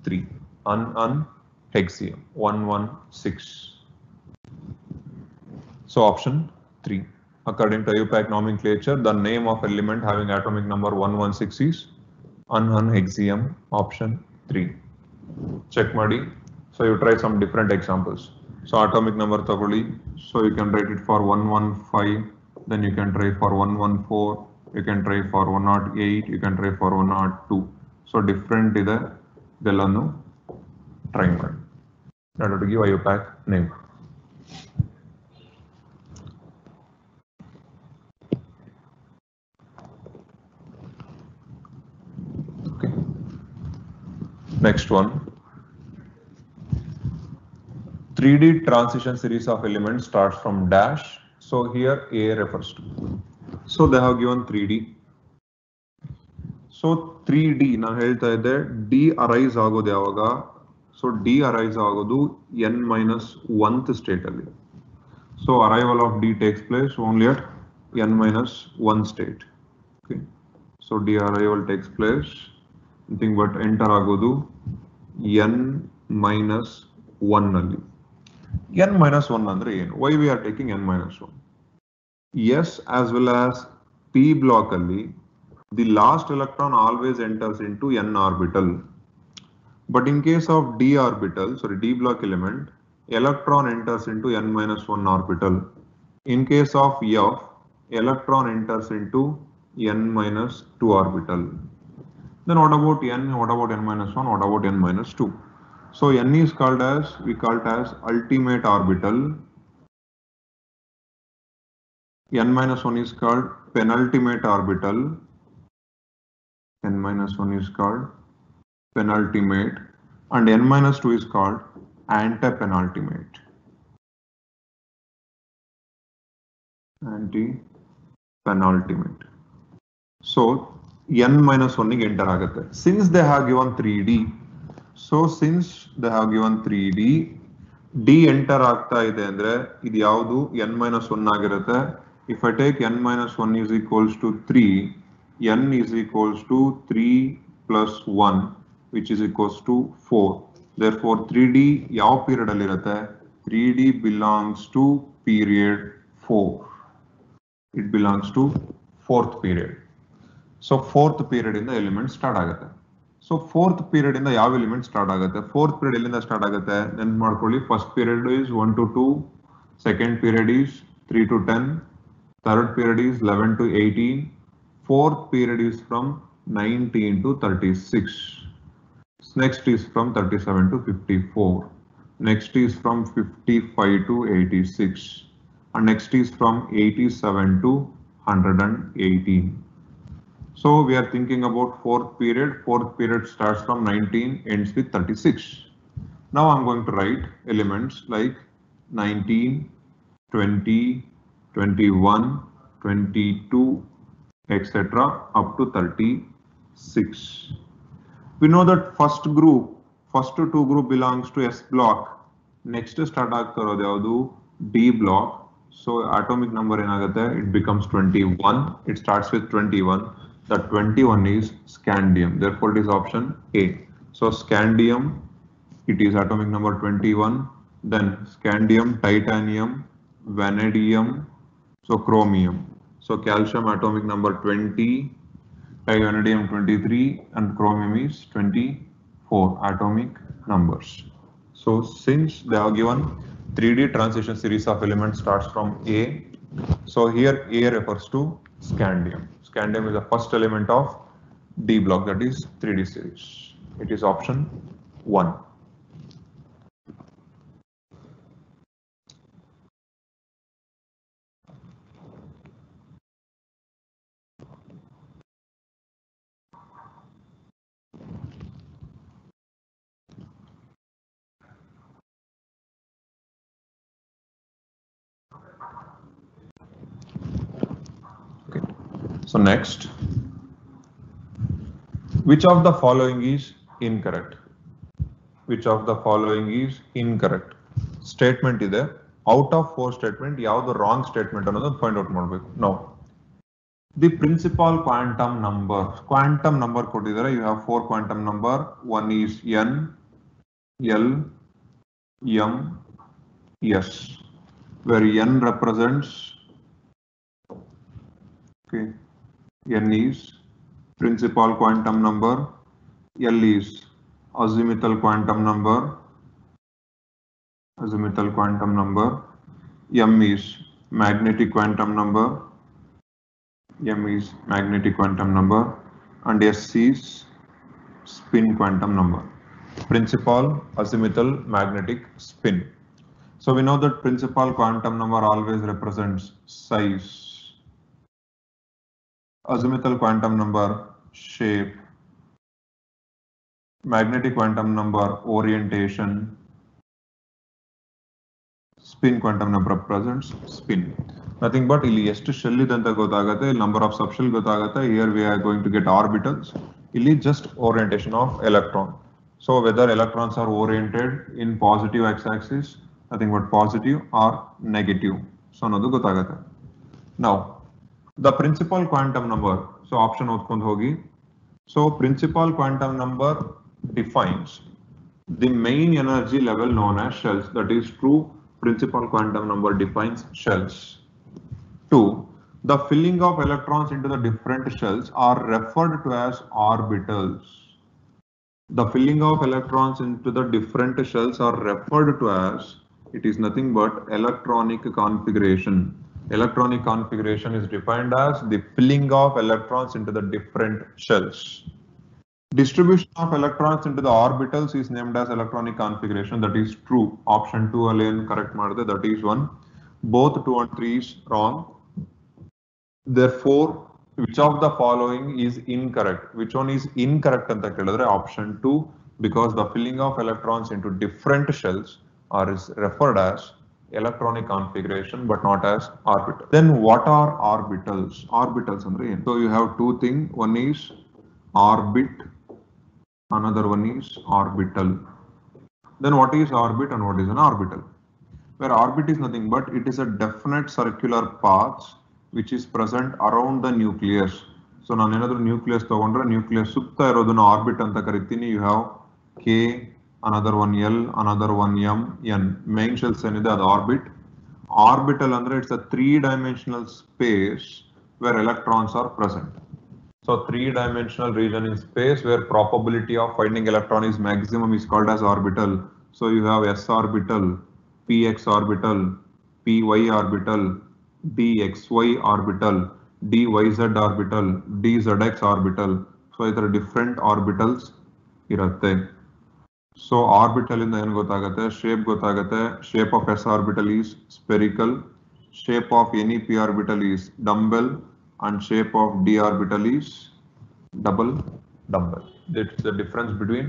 3. Un hexium 116. So option 3. According to IUPAC nomenclature, the name of element having atomic number 116 is un hexium, option 3. Check madi. So you try some different examples. So atomic number tagoli. So you can write it for 115. Then you can try for 114. You can try for 108, you can try for 102. So different is the Delano try ಮಾಡಿ. That would give IUPAC name. Okay. Next one. 3D transition series of elements starts from dash. So here A refers to. So they have given 3D. So 3D, now D arise agodu yavaga. So D arise agodu n minus 1th state alli. So arrival of D takes place only at n minus 1 state. Okay. So D arrival takes place. Nothing but enter agodu n minus 1 alli. N minus 1 andre ಏನು? Why we are taking n minus 1? S as well as P block alli, the last electron always enters into n orbital. But in case of D orbital, sorry, D block element, electron enters into n minus 1 orbital. In case of F, electron enters into n minus 2 orbital. Then what about n? What about n minus 1? What about n minus 2? So n is called as, we call it as ultimate orbital. N minus 1 is called penultimate orbital. N minus 1 is called penultimate. And n minus 2 is called antepenultimate. Antepenultimate. So n minus 1 ಗೆ enter ಆಗುತ್ತೆ. Since they have given 3D, so since they have given 3D, D enter ಆಗ್ತಾ ಇದೆ ಅಂದ್ರೆ ಇದು ಯಾವುದು n minus 1 ಆಗಿರುತ್ತೆ. If I take n minus 1 is equals to 3, n is equals to 3 plus 1, which is equals to 4. Therefore 3D ಯಾವ period ಅಲ್ಲಿ ಇರುತ್ತೆ? 3D belongs to period 4. It belongs to 4th period. So 4th period ಇಂದ element start ಆಗುತ್ತೆ. So 4th period ಇಂದ ಯಾವ element start ಆಗುತ್ತೆ? 4th period ಎಲ್ಲಿಂದ start ಆಗುತ್ತೆ? ನೆನ್ಪು ಮಾಡ್ಕೊಳ್ಳಿ. First period is 1 to 2, second period is 3 to 10, third period is 11 to 18, fourth period is from 19 to 36. Next is from 37 to 54. Next is from 55 to 86. And next is from 87 to 118. So we are thinking about fourth period. Fourth period starts from 19, ends with 36. Now I'm going to write elements like 19, 20, 21, 22, etc. up to 36. We know that first two group belongs to S block. Next start ಆಗ್ತಿರೋದು ಯಾವುದು? D block. So atomic number ಏನಾಗುತ್ತೆ? It becomes 21. It starts with 21. That 21 is scandium. Therefore it is option A. So scandium, it is atomic number 21. Then scandium, titanium, vanadium, so chromium. So calcium atomic number 20, vanadium 23, and chromium is 24 atomic numbers. So since they are given 3D transition series of elements starts from A, So here A refers to scandium. Scandium is the first element of D block, that is 3D series. It is option 1. Okay. So next, which of the following is incorrect? Which of the following is incorrect? Statement ಇದೆ. Out of 4 statement, ಯಾವುದು wrong statement ಅನ್ನೋದನ್ನ find out ಮಾಡಬೇಕು. Now, the principal quantum number ಕೊಟ್ಟಿದ್ದಾರೆ. You have 4 quantum number. One is n, l, m, s, where n represents, okay, n is principal quantum number, l is azimuthal quantum number, m is magnetic quantum number, and s is spin quantum number. Principal, azimuthal, magnetic, spin. So we know that principal quantum number always represents size, azimuthal quantum number shape, magnetic quantum number orientation, spin quantum number represents spin. Nothing but ಇಲ್ಲಿ ಎಷ್ಟು shell ಇದೆ ಅಂತ ಗೊತ್ತಾಗುತ್ತೆ, number of subshell ಗೊತ್ತಾಗುತ್ತೆ. Here we are going to get orbitals. ಇಲ್ಲಿ just orientation of electron. So whether electrons are oriented in positive x-axis, nothing but positive or negative. So ಅನ್ನೋದು ಗೊತ್ತಾಗುತ್ತೆ. Now the principal quantum number. So option ಓದ್ಕೊಂಡು ಹೋಗಿ. So principal quantum number defines the main energy level known as shells. That is true. Principal quantum number defines shells. 2. The filling of electrons into the different shells are referred to as orbitals. The filling of electrons into the different shells are referred to as, it is nothing but electronic configuration. Electronic configuration is defined as the filling of electrons into the different shells. Distribution of electrons into the orbitals is named as electronic configuration. That is true. Option 2 alone correct ಮಾಡಿದೆ. That is 1. Both 2 and 3 is wrong. Therefore, which of the following is incorrect? Which one is incorrect ಅಂತ ಕೇಳಿದ್ರೆ option 2, because the filling of electrons into different shells is referred as electronic configuration but not as orbital. Then what are orbitals? Orbitals ಅಂದ್ರೆ ಏನು? So you have two things. One is orbit, another one is orbital. Then what is orbit and what is an orbital? Where orbit is nothing but it is a definite circular path which is present around the nucleus. So ನಾನು ಏನಾದರೂ nucleus ತಗೊಂಡ್ರೆ nucleus ಸುತ್ತ ಇರೋದನ್ನ orbit ಅಂತ ಕರಿತೀನಿ. You have K, another one L, another one M, N. Main shells ಏನಿದೆ ಅದು orbit. Orbital ಅಂದ್ರೆ it's a 3-dimensional space where electrons are present. So 3-dimensional region in space where probability of finding electron is maximum is called as orbital. So you have S orbital, Px orbital, Py orbital, Dxy orbital, Dyz orbital, Dzx orbital. So there are different orbitals ಇರುತ್ತೆ. So orbital ಇಂದ ಏನು ಗೊತ್ತಾಗುತ್ತೆ? Shape ಗೊತ್ತಾಗುತ್ತೆ. Shape of S orbital is spherical. Shape of any p orbital is dumbbell. And shape of d orbital is double dumbbell. That's the difference between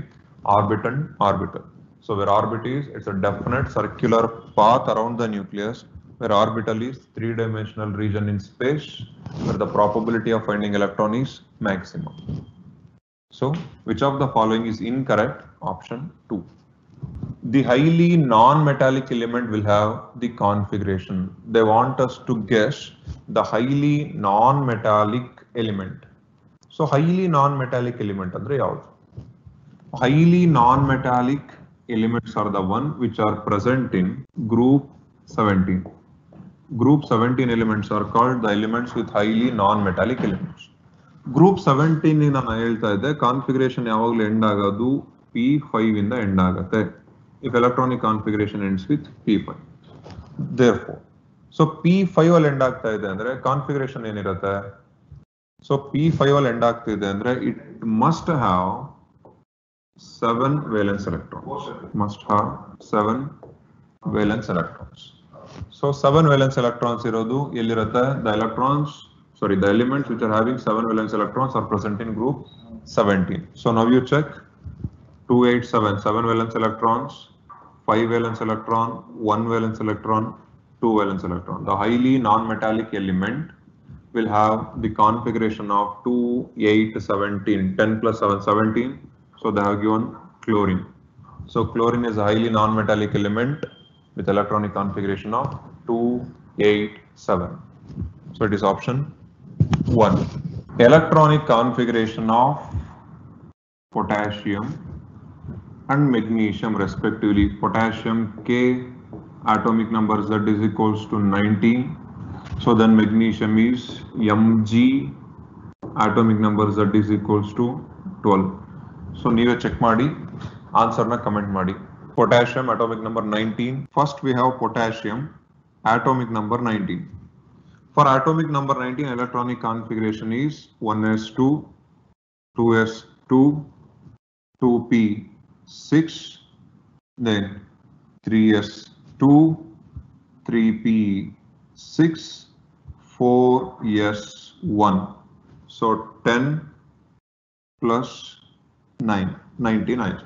orbit and orbital. So where orbit is, it's a definite circular path around the nucleus, where orbital is 3-dimensional region in space where the probability of finding electron is maximum. So which of the following is incorrect? Option 2. The highly non-metallic element will have the configuration. They want us to guess the highly non-metallic element. So highly non-metallic element andre yavudu? Highly non-metallic elements are the one which are present in group 17. Group 17 elements are called the elements with highly non-metallic elements. Group 17 ನಾನು ಹೇಳ್ತಾ ಇದ್ದೆ configuration ಯಾವಾಗಲೂ end ಆಗೋದು P5 ಇಂದ end ಆಗುತ್ತೆ. If electronic configuration ends with P5. Therefore, so P5 ಅಲ್ಲಿ end ಆಗ್ತಾ ಇದೆ ಅಂದ್ರೆ ಕಾನ್ಫಿಗರೇಷನ್ ಏನಿರುತ್ತೆ? ಸೊ P5 ಅಲ್ಲಿ ಎಂಡ್ ಆಗ್ತಿದೆ ಅಂದ್ರೆ it must have 7 valence electrons. Must have 7 valence electrons. So 7 valence electrons irodu ellirute? The elements which are having 7 valence electrons are present in group 17. So now you check 287, 7 valence electrons, 5 valence electron, 1 valence electron, 2 valence electron. The highly non-metallic element will have the configuration of 2, 8, 17, 10 plus 7, 17. So they have given chlorine. So chlorine is a highly non-metallic element with electronic configuration of 2, 8, 7. So it is option 1. Electronic configuration of potassium and magnesium respectively. Potassium K, atomic number Z is equals to 19. So then magnesium is Mg, atomic number Z is equals to 12. So ನೀವೇ check ಮಾಡಿ answer ನ comment ಮಾಡಿ. Potassium atomic number 19. First we have potassium atomic number 19. For atomic number 19 electronic configuration is 1s2, 2s2, 2p6, then 3s2, 3p6, 4s1. So 10 plus 9, 99.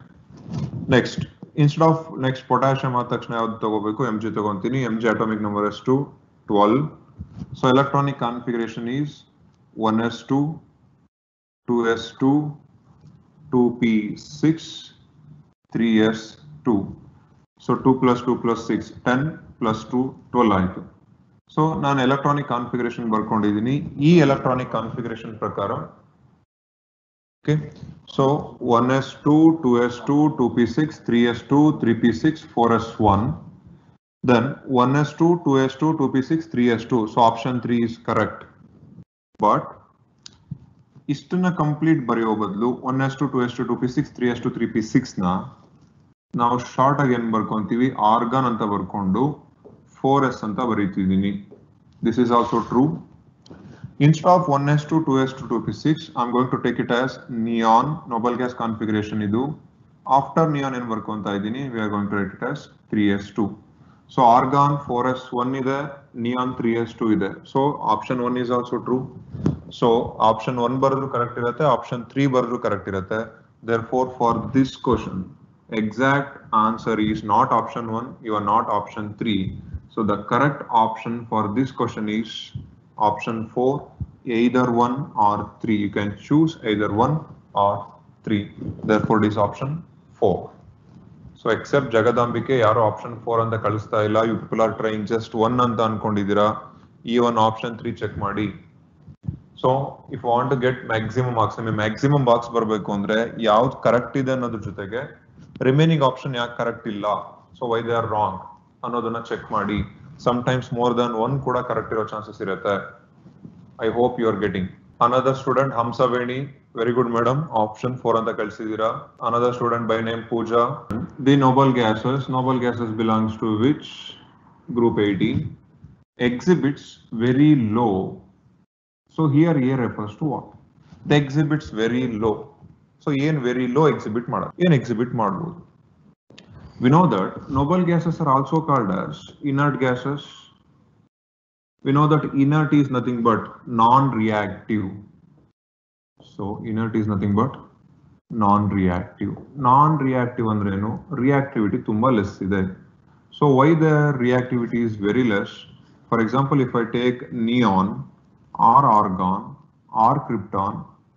Next, instead of next potassium ಆದ ತಕ್ಷಣ ಯಾವ್ದು ತಗೋಬೇಕು? Mg ತಗೊಂತೀನಿ. Mg atomic number is 12. So electronic configuration is 1s2, 2s2, 2p6, 3s2. So 2 plus 2 plus 6, 10 plus 2, 12 ಆಯಿತು. So ನಾನು electronic configuration ಬರ್ಕೊಂಡಿದ್ದೀನಿ. ಈ electronic configuration ಪ್ರಕಾರ okay, so 1s2, 2s2, 2p6, 3s2, 3p6, 4s1. Then 1s2, 2s2, 2p6, 3s2. So option 3 is correct. But ಇಷ್ಟನ್ನ complete ಬರೆಯೋ ಬದಲು 1s2, 2s2, 2p6, 3s2, 3p6 ನ ನಾವು short ಆಗಿ ಏನ್ ಬರ್ಕೊಂತೀವಿ? ಆರ್ಗಾನ್ ಅಂತ ಬರ್ಕೊಂಡು 4s ಅಂತ ಬರೀತಿದ್ದೀನಿ. This is also true. Instead of 1s2, 2s2, 2p6, I'm going to take it as neon, noble gas configuration idu. After neon en barkonta idini, we are going to write it as 3s2. So argon 4s1 ide, neon 3s2 ide. So option 1 is also true. So option 1 baradru correct irutte, option 3 baradru correct irutte. Therefore for this question, exact answer is not option 1, you are not option 3. So the correct option for this question is option 4, either 1 or 3. You can choose either 1 or 3. Therefore it is option 4. So except Jagadambike, yaro option 4 anta kalista illa. You people are trying just 1 anta ankondidira. Even option 3 check ಮಾಡಿ. So if you want to get maximum marks, maximum marks ಬರಬೇಕು ಅಂದ್ರೆ ಯಾವ್ದು correct ಇದೆ ಅನ್ನೋದ್ರ ಜೊತೆಗೆ remaining option ಯಾಕೆ correct ಇಲ್ಲ, so why they are wrong ಅನ್ನೋದನ್ನ ಚೆಕ್ ಮಾಡಿ. Sometimes more than one kuda correct iro chances irutte. I hope you are getting. Another student Hamsaveni, very good madam, option 4 anta kalisidira. Another student by name Pooja. The noble gases belongs to which group? 18. Exhibits very low. So here A refers to what? The exhibits very low. So ಏನು very low exhibit ಮಾಡೋದು? ಏನು exhibit ಮಾಡಬಹುದು? We know that noble gases are also called as inert gases. We know that inert is nothing but non-reactive. So inert is nothing but non-reactive. Non-reactive andrenu reactivity tumba less ide. So why the reactivity is very less? For example, if I take neon or argon or krypton,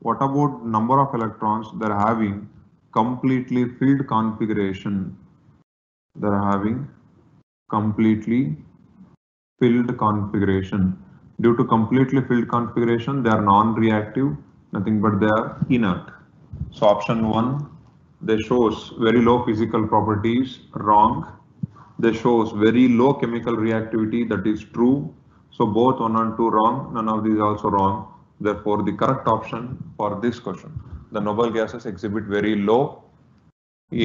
what about number of electrons they are having completely filled configuration? They are having completely filled configuration. Due to completely filled configuration, they are non-reactive, nothing but they are inert. So option 1, they shows very low physical properties, wrong. They shows very low chemical reactivity, that is true. So both 1 and 2 wrong, none of these also wrong. Therefore the correct option for this question, the noble gases exhibit very low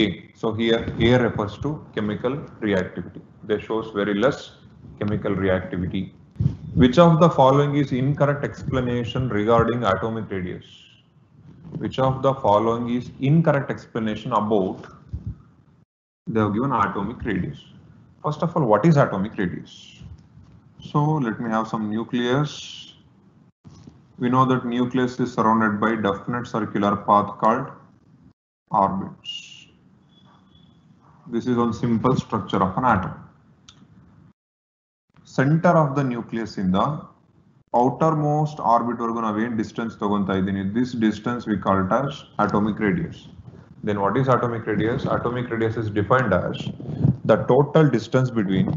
A. So here A refers to chemical reactivity. They shows very less chemical reactivity. Which of the following is incorrect explanation regarding atomic radius? Which of the following is incorrect explanation about, they have given atomic radius. First of all, what is atomic radius? So let me have some nucleus. We know that nucleus is surrounded by definite circular path called orbits. This is one simple structure of an atom. Center of the nucleus in the outermost orbit distance this distance we call it as atomic radius. Then what is atomic radius? Atomic radius is defined as the total distance between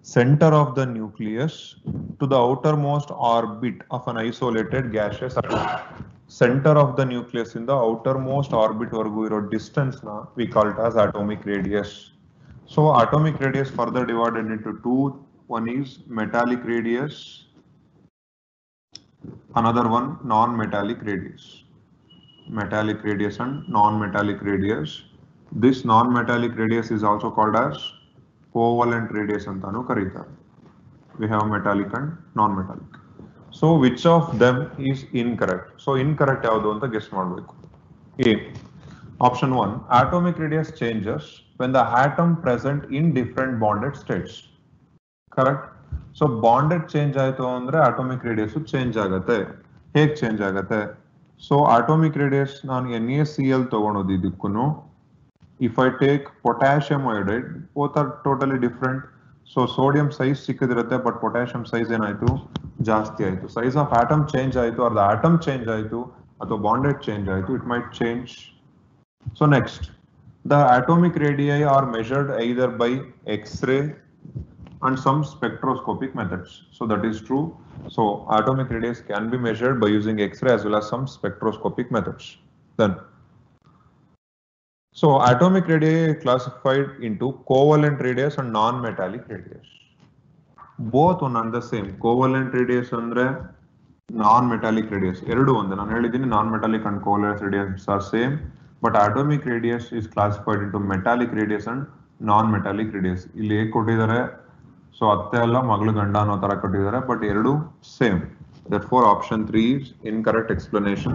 center of the nucleus to the outermost orbit of an isolated gaseous atom. Center of the nucleus in the outermost orbit distance we call it as atomic radius. So atomic radius further divided into two. One is metallic radius, another one non-metallic radius. Metallic radius and non-metallic radius. This non-metallic radius is also called as covalent radius antanu karita. We have metallic and non-metallic. So which of them is incorrect? So incorrect yavadu anta guess madbeku. A. Option 1. Atomic radius changes when the atom present in different bonded states. Correct. So bonded change ಆಯ್ತು ಅಂದ್ರೆ atomic radius change ಆಗುತ್ತೆ. ಹೇಗೆ change ಆಗುತ್ತೆ? So atomic radius ನಾನು NaCl ತಗೊಳೋದಿದ್ದಕ್ಕೂ, if I take potassium iodide, both are totally different. So sodium size ಚಿಕ್ಕದಿರುತ್ತೆ, but potassium size ಏನಾಯ್ತು ಜಾಸ್ತಿ ಆಯ್ತು. Size of atom change ಆಯ್ತು, or the atom change ಆಯ್ತು, ಅಥವಾ bonded change ಆಯ್ತು, it might change. So next, the atomic radii are measured either by X-ray and some spectroscopic methods. So that is true. So atomic radius can be measured by using X-ray as well as some spectroscopic methods. Then, so atomic radii classified into covalent radius and non-metallic radius. Both one and the same. Covalent radius andre non-metallic radius. Eradu onde. Nanu helidini non-metallic and covalent radius are same, but atomic radius is classified into metallic radius and non-metallic radius. Illi hege kottidare. So atte alla magalu ganda anno tara kottidare, but eradu same. Therefore option 3 is incorrect explanation.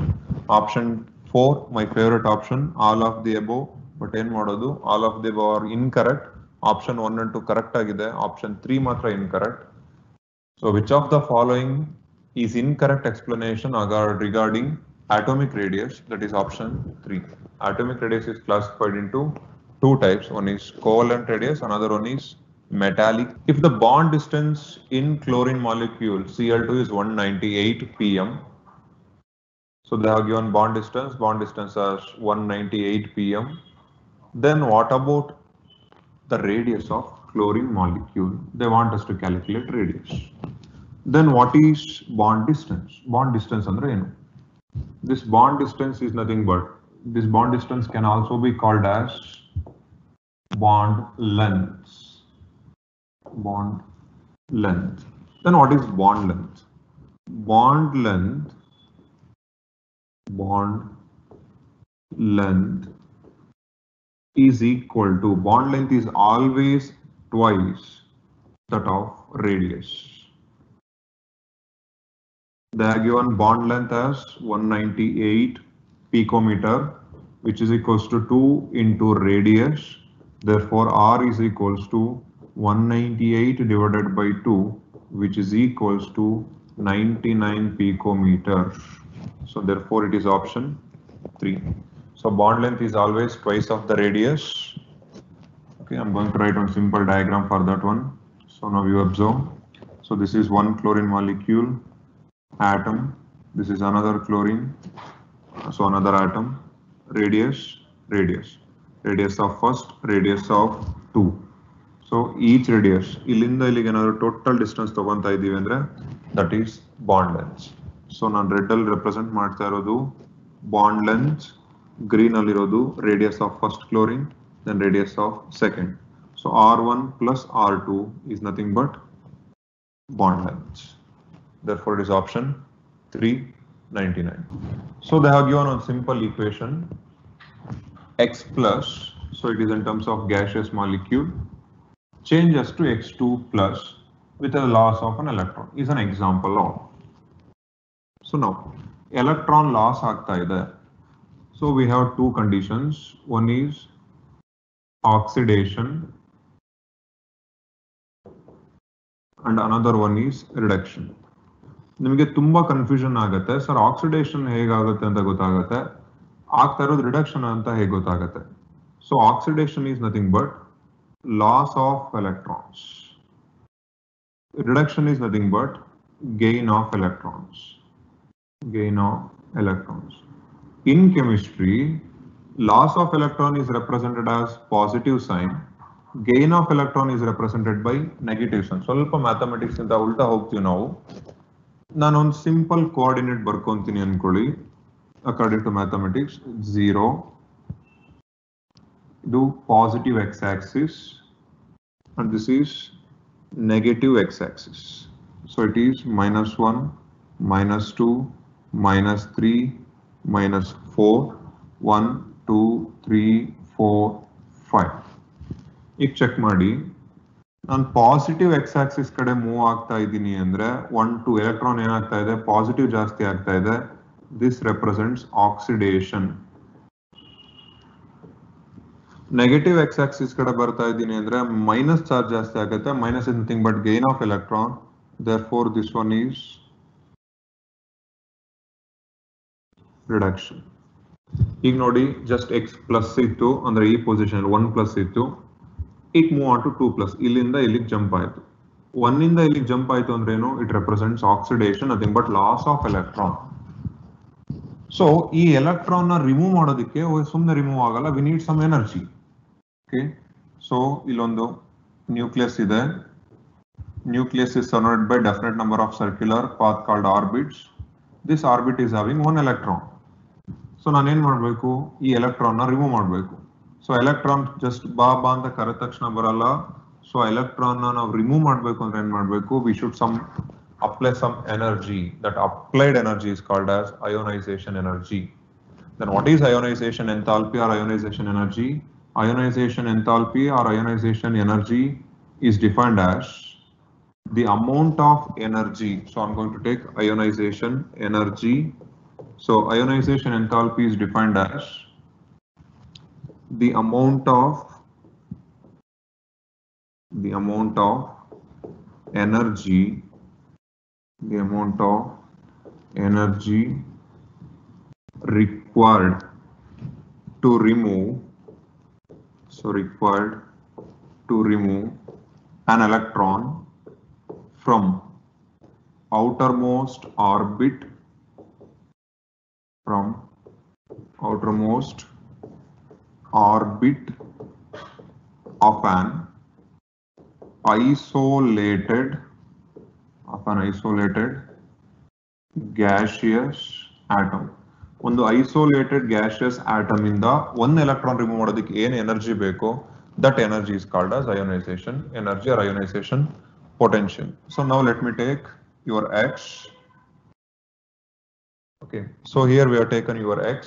Option 4, my favorite option, all of the above, but en madodu, all of the above are incorrect. Option 1 and 2 correct agide, option 3 matra incorrect. So which of the following is incorrect explanation regarding atomic radius? That is option 3. Atomic radius is classified into two types. One is covalent radius, another one is metallic. If the bond distance in chlorine molecule Cl2 is 198 pm, so they have given bond distance as 198 pm, then what about the radius of chlorine molecule? They want us to calculate radius. Then what is bond distance? Bond distance andre enu? This bond distance is nothing but, this bond distance can also be called as bond length. Bond length. Then what is bond length? Bond length is equal to, bond length is always twice that of radius. They are given bond length as 198 picometer, which is equals to 2 into radius. Therefore R is equals to 198 divided by 2, which is equals to 99 picometer. So therefore it is option 3. So bond length is always twice of the radius. Okay, I'm going to write one simple diagram for that one. So now you observe. So this is one chlorine molecule, atom. This is another chlorine. So another atom, radius, radius of first, radius of 2. So each radius, illinda illige another total distance ತಗೊಂತಾ ಇದೀವಿ ಅಂದ್ರೆ that is bond length. So ನಾನು red ಅಲ್ಲಿ represent ಮಾಡ್ತಾ ಇರೋದು bond length, green ಅಲ್ಲಿ ಇರೋದು radius of first chlorine, then radius of second. So R1 plus R2 is nothing but bond length. Therefore it is option 399. So they have given a simple equation, X plus, so it is in terms of gaseous molecule, changes to X2 plus. with a loss of an electron is an example of. So now electron loss ಆಗ್ತಾ ಇದೆ. So we have two conditions. One is oxidation and another one is reduction. ನಿಮಗೆ ತುಂಬಾ confusion ಆಗುತ್ತೆ sir oxidation ಹೇಗಾಗುತ್ತೆ ಅಂತ ಗೊತ್ತಾಗುತ್ತೆ ಆಗ್ತಾ ಇರೋದು ರಿಡಕ್ಷನ್ ಅಂತ ಹೇಗೆ ಗೊತ್ತಾಗುತ್ತೆ so oxidation is nothing but loss of electrons reduction is nothing but gain of electrons. In chemistry, loss of electron is represented as positive sign. Gain of electron is represented by negative sign. ಸ್ವಲ್ಪ mathematics ಇಂದ ಉಲ್ಟಾ ಹೋಗ್ತೀವಿ ನಾವು. ನಾನು ಒಂದು simple coordinate ಬರ್ಕೊಂತೀನಿ ಅನ್ಕೊಳ್ಳಿ. According to mathematics, 0. ಇದು positive x-axis and this is negative x-axis. So it is -1, -2, -3, -4, 1, 2, 3, 4, 5. ಈಗ ಚೆಕ್ ಮಾಡಿ ನಾನು ಪಾಸಿಟಿವ್ ಎಕ್ಸ್ ಆಕ್ಸಿಸ್ ಕಡೆ ಮೂವ್ ಆಗ್ತಾ ಇದ್ದೀನಿ ಅಂದ್ರೆ 1 2 ಎಲೆಕ್ಟ್ರಾನ್ ಏನಾಗ್ತಾ ಇದೆ ಪಾಸಿಟಿವ್ ಜಾಸ್ತಿ ಆಗ್ತಾ ಇದೆ this represents oxidation negative x axis ಕಡೆ ಬರ್ತಾ ಇದ್ದೀನಿ ಅಂದ್ರೆ ಮೈನಸ್ ಚಾರ್ಜ್ ಜಾಸ್ತಿ ಆಗುತ್ತೆ minus is nothing but gain of electron therefore this one is reduction ಈಗ ನೋಡಿ ಜಸ್ಟ್ ಎಕ್ಸ್ ಪ್ಲಸ್ ಇತ್ತು ಅಂದ್ರೆ ಈ ಪೊಸಿಷನ್ 1 ಪ್ಲಸ್ ಇತ್ತು it move on to 2 plus ಇಲ್ಲಿಂದ ಇಲ್ಲಿಗೆ ಜಂಪ್ ಆಯ್ತು 1 ಇಂದ ಇಲ್ಲಿಗೆ ಜಂಪ್ ಆಯ್ತು ಅಂದ್ರೆ ಏನು it represents oxidation nothing but loss of electron so ಈ ಎಲೆಕ್ಟ್ರಾನ್ ನ ರಿಮೂವ್ ಮಾಡೋದಕ್ಕೆ ಸುಮ್ಮನೆ ರಿಮೂವ್ ಆಗಲ್ಲ we need some energy okay so ಇಲ್ಲೊಂದು ನ್ಯೂಕ್ಲಿಯಸ್ ಇದೆ nucleus is surrounded by definite number of circular path called orbits this orbit is having 1 electron so ನಾನೇನ್ ಮಾಡ್ಬೇಕು ಈ ಎಲೆಕ್ಟ್ರಾನ್ ನ ರಿಮೂವ್ ಮಾಡ್ಬೇಕು ಸೊ ಎಲೆಕ್ಟ್ರಾನ್ ಜಸ್ಟ್ ಬಾ ಅಂತ ಕರೆದ ತಕ್ಷಣ ಬರಲ್ಲ ಸೊ ಎಲೆಕ್ಟ್ರಾನ್ ನ ನಾವು ರಿಮೂವ್ ಮಾಡ್ಬೇಕು ಅಂದ್ರೆ ಏನ್ ಮಾಡ್ಬೇಕು we should apply some energy. That applied energy is called as ionization energy. Then what is ionization enthalpy or ionization energy? Ionization enthalpy or ionization energy is defined as the amount of energy. So I'm going to take ionization energy. So ionization enthalpy is defined as the amount of energy required to remove an electron from outermost orbit of an isolated gaseous atom. ಒಂದು isolated gaseous atom ಇಂದ 1 electron remove ಮಾಡೋದಕ್ಕೆ ಏನು energy ಬೇಕೋ that energy is called as ionization energy or ionization potential. So now let me take your x. Okay, so here we have taken your x.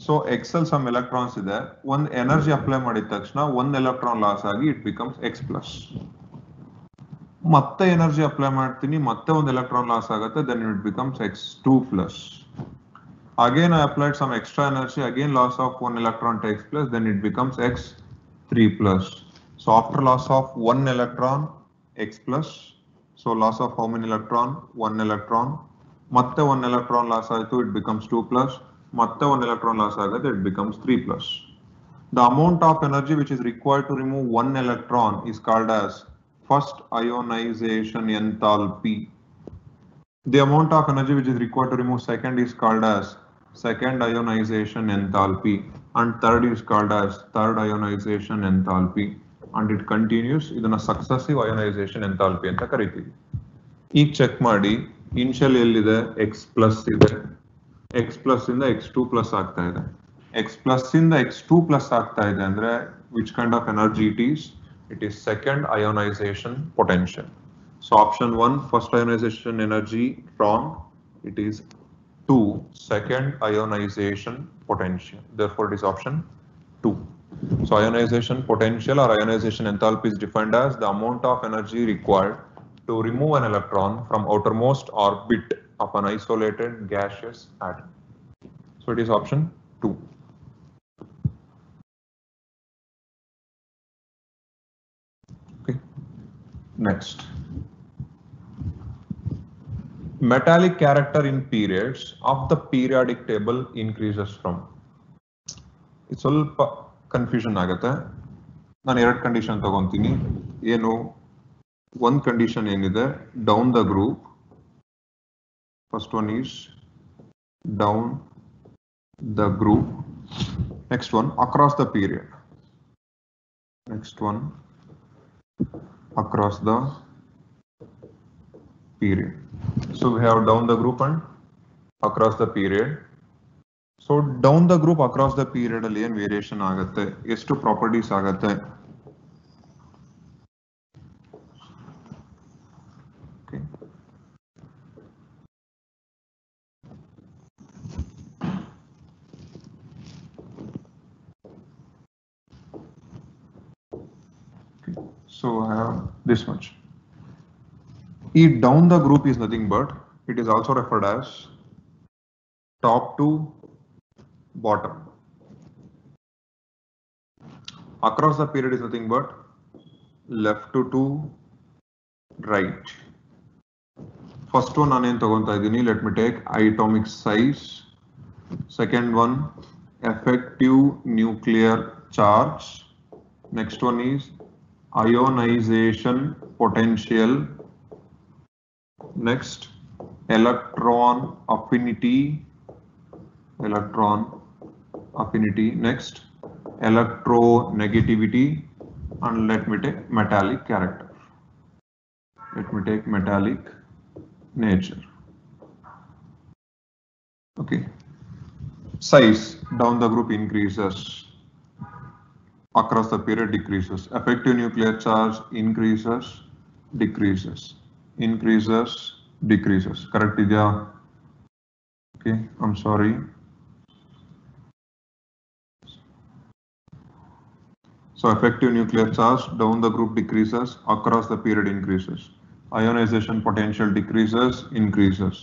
So x ಅಲ್ಲಿ some electrons ಇದೆ ಒಂದು energy apply ಮಾಡಿದ ತಕ್ಷಣ 1 electron loss ಆಗಿ it becomes x plus ಮತ್ತೆ energy apply ಮಾಡ್ತೀನಿ ಮತ್ತೆ ಒಂದು ಎಲೆಕ್ಟ್ರಾನ್ ಲಾಸ್ ಆಗುತ್ತೆ then it becomes x2 plus. Again I applied some extra energy, again loss of 1 electron takes place, then it becomes x3 plus. So after loss of 1 electron x plus, so loss of how many electron 1 electron ಮತ್ತೆ 1 electron loss ಆಯ್ತು it becomes 2 plus ಮತ್ತೆ 1 electron loss ಆಗುತ್ತೆ it becomes 3 plus. The amount of energy which is required to remove 1 electron is called as first ionization enthalpy. The amount of energy which is required to remove second is called as second ionization enthalpy and third is called as third ionization enthalpy and it continues ಇದನ್ನ successive ionization enthalpy ಅಂತ ಕರೀತೀವಿ. ಈಗ check ಮಾಡಿ initial ಎಲ್ಲಿದೆ x plus ಇದೆ x plus ಇಂದ x2 plus ಆಗ್ತಾ ಇದೆ x ಪ್ಲಸ್ ಇಂದ x2 ಪ್ಲಸ್ ಆಗ್ತಾ ಇದೆ ಅಂದ್ರೆ which kind of energy it is? It is second ionization potential. So option 1 first ionization energy wrong, it is 2 second ionization potential, therefore it is option 2. So ionization potential or ionization enthalpy is defined as the amount of energy required to remove an electron from outermost orbit of an isolated gaseous atom. So it is option 2. Okay. Next. Metallic character in periods of the periodic table increases from. It's ಸ್ವಲ್ಪ confusion ಆಗುತ್ತೆ. ನಾನು ಎರಡು condition ತಗೊಂತೀನಿ. ಏನು one condition ಏನಿದೆ down the group. First one is down the group. Next one across the period. Next one across the period. So we have down the group and across the period. So down the group across the period ಅಲ್ಲಿ ಏನು variation ಆಗುತ್ತೆ, ಎಷ್ಟು properties ಆಗುತ್ತೆ. So I have this much. E down the group is nothing but, it is also referred as top to bottom. Across the period is nothing but left to right. First one ನಾನು ಏನು ತಗೊಂತಾ ಇದ್ದೀನಿ, let me take atomic size. Second one effective nuclear charge. Next one is ionization potential. Next electron affinity. Next electronegativity, and let me take metallic character. Let me take metallic nature. Okay. Size down the group increases, across the period decreases. Effective nuclear charge increases, decreases, decreases. Correct idea? Okay, I'm sorry. So effective nuclear charge down the group decreases, across the period increases. Ionization potential decreases, increases,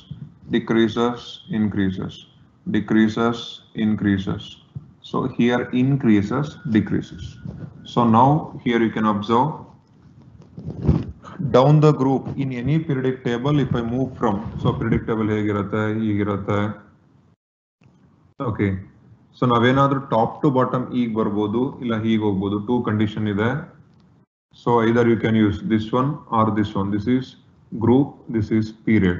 decreases, increases, decreases, increases. So here increases, decreases. So now here you can observe down the group in any periodic table. If I move from, so periodic table ಹೇಗಿರುತ್ತೆ. Okay. So ನಾವೇನಾದ್ರೂ top to bottom ಈಗ ಬರ್ಬೋದು, ಇಲ್ಲ ಹೀಗೆ ಹೋಗ್ಬೋದು. Two condition ಇದೆ. So either you can use this one or this one. This is group, this is period.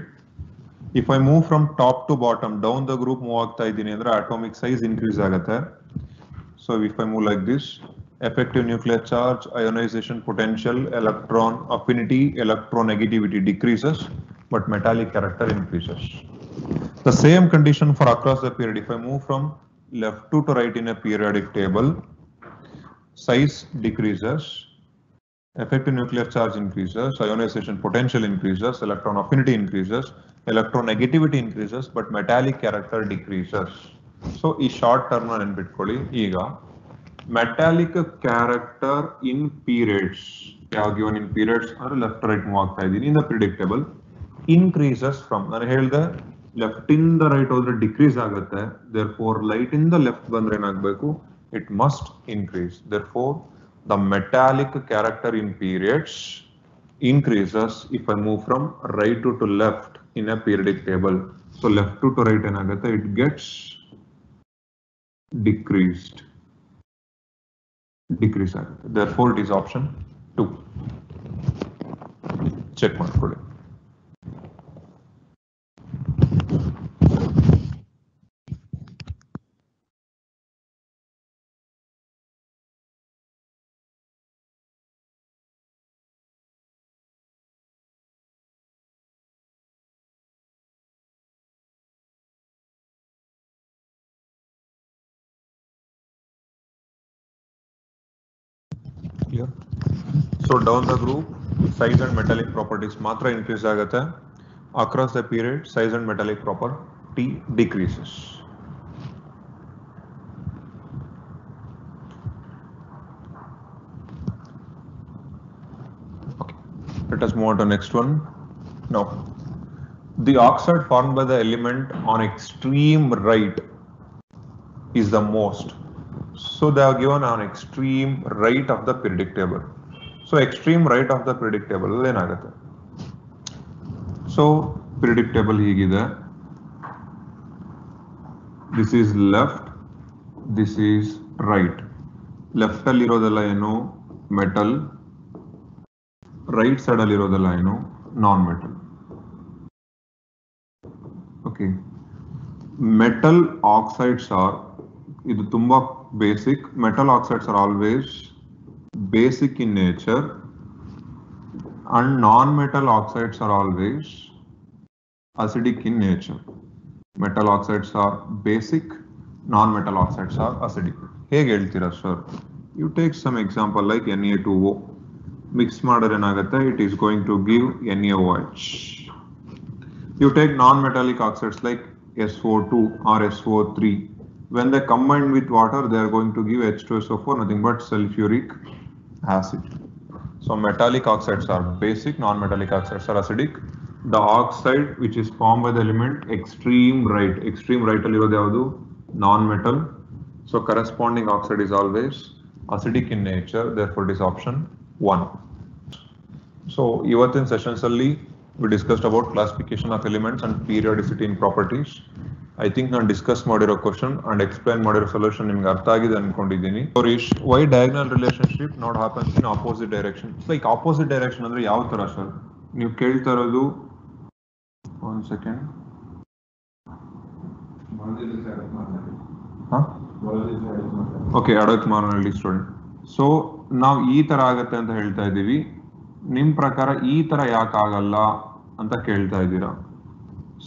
If I move from top to bottom, down the group move ಆಗ್ತಾ ಇದ್ದೀನಿ ಅಂದ್ರೆ atomic size increase ಆಗುತ್ತೆ. So if I move like this, effective nuclear charge, ionization potential, electron affinity, electronegativity decreases, but metallic character increases. The same condition for across the period. If I move from left to right in a periodic table, size decreases, effective nuclear charge increases, ionization potential increases, electron affinity increases, electronegativity increases, but metallic character decreases. So ಈ short term ನೆನ್ಪಿಟ್ಕೊಳ್ಳಿ. ಈಗ metallic character in periods, given in periods ಅಂದ್ರೆ left right move ಆಗ್ತಾ ಇದ್ದೀನಿ in the periodic table, increases from, ನಾನು ಹೇಳಿದೆ left ಇಂದ right ಹೋದ್ರೆ ಡಿಕ್ರೀಸ್ ಆಗುತ್ತೆ. therefore light in the left ಬಂದ್ರೆ ಏನಾಗಬೇಕು, it must increase. therefore the metallic character in periods increases if I move from right to left in a periodic table. So left to right ಏನಾಗುತ್ತೆ, it gets decreased, decrease ಆಗುತ್ತೆ. therefore it is option 2. Check ಮಾಡ್ಕೊಳ್ಳಿ. Clear? So down the group, size and metallic properties ಮಾತ್ರ increase ಆಗುತ್ತೆ. Across the period, size and metallic property decreases. Okay. Let us move on to next one. Now, the oxide formed by the element on extreme right is the most. So they are given on extreme right of the periodic table. So extreme right of the periodic table ಏನಾಗುತ್ತೆ? So periodic table ಹೀಗಿದೆ. This is left, this is right. Left ಅಲ್ಲಿ ಇರೋದೆಲ್ಲ ಏನು? Metal. Right side ಅಲ್ಲಿ ಇರೋದೆಲ್ಲ ಏನು? Non-metal. Okay. Metal oxides are, ಇದು ತುಂಬಾ basic. Metal oxides are always basic in nature and non-metal oxides are always acidic in nature. Metal oxides are basic, non-metal oxides are acidic. ಹೇಗೆ ಹೇಳ್ತೀರಾ sir? You take some example like Na2O. Mix ಮಾಡಿದ್ರೆ ಏನಾಗುತ್ತೆ? It is going to give NaOH. You take non-metallic oxides like SO2 or SO3. When they combine with water, they are going to give H2SO4, nothing but sulfuric acid. So metallic oxides are basic, non-metallic oxides are acidic. The oxide which is formed by the element extreme right ಅಲ್ಲಿ ಇರೋದು ಯಾವುದು? Non-metal. So corresponding oxide is always acidic in nature, therefore it is option 1. So ಇವತ್ತಿನ sessions ಅಲ್ಲಿ we discussed about classification of elements and periodicity in properties. I think ನಾನು discuss ಮಾಡಿರೋ question and explain ಮಾಡಿರೋ solution ನಿಮ್ಗೆ ಅರ್ಥ ಆಗಿದೆ ಅನ್ಕೊಂಡಿದ್ದೀನಿ. Why diagonal relationship not happens in opposite direction? Like opposite direction ಅಂದ್ರೆ ಯಾವ ತರ ಸರ್? ನೀವು ಕೇಳ್ತಾ ಇರೋದು ಒಂದು ಸೆಕೆಂಡ್. ಓಕೆ, ಅಡೋತ್ ಮಾರ್ನಳ್ಳಿ ಸ್ಟೂಡೆಂಟ್. ಸೊ ನಾವು ಈ ತರ ಆಗತ್ತೆ ಅಂತ ಹೇಳ್ತಾ ಇದ್ದೀವಿ. ನಿಮ್ ಪ್ರಕಾರ ಈ ತರ ಯಾಕೆ ಆಗಲ್ಲ ಅಂತ ಕೇಳ್ತಾ ಇದ್ದೀರಾ.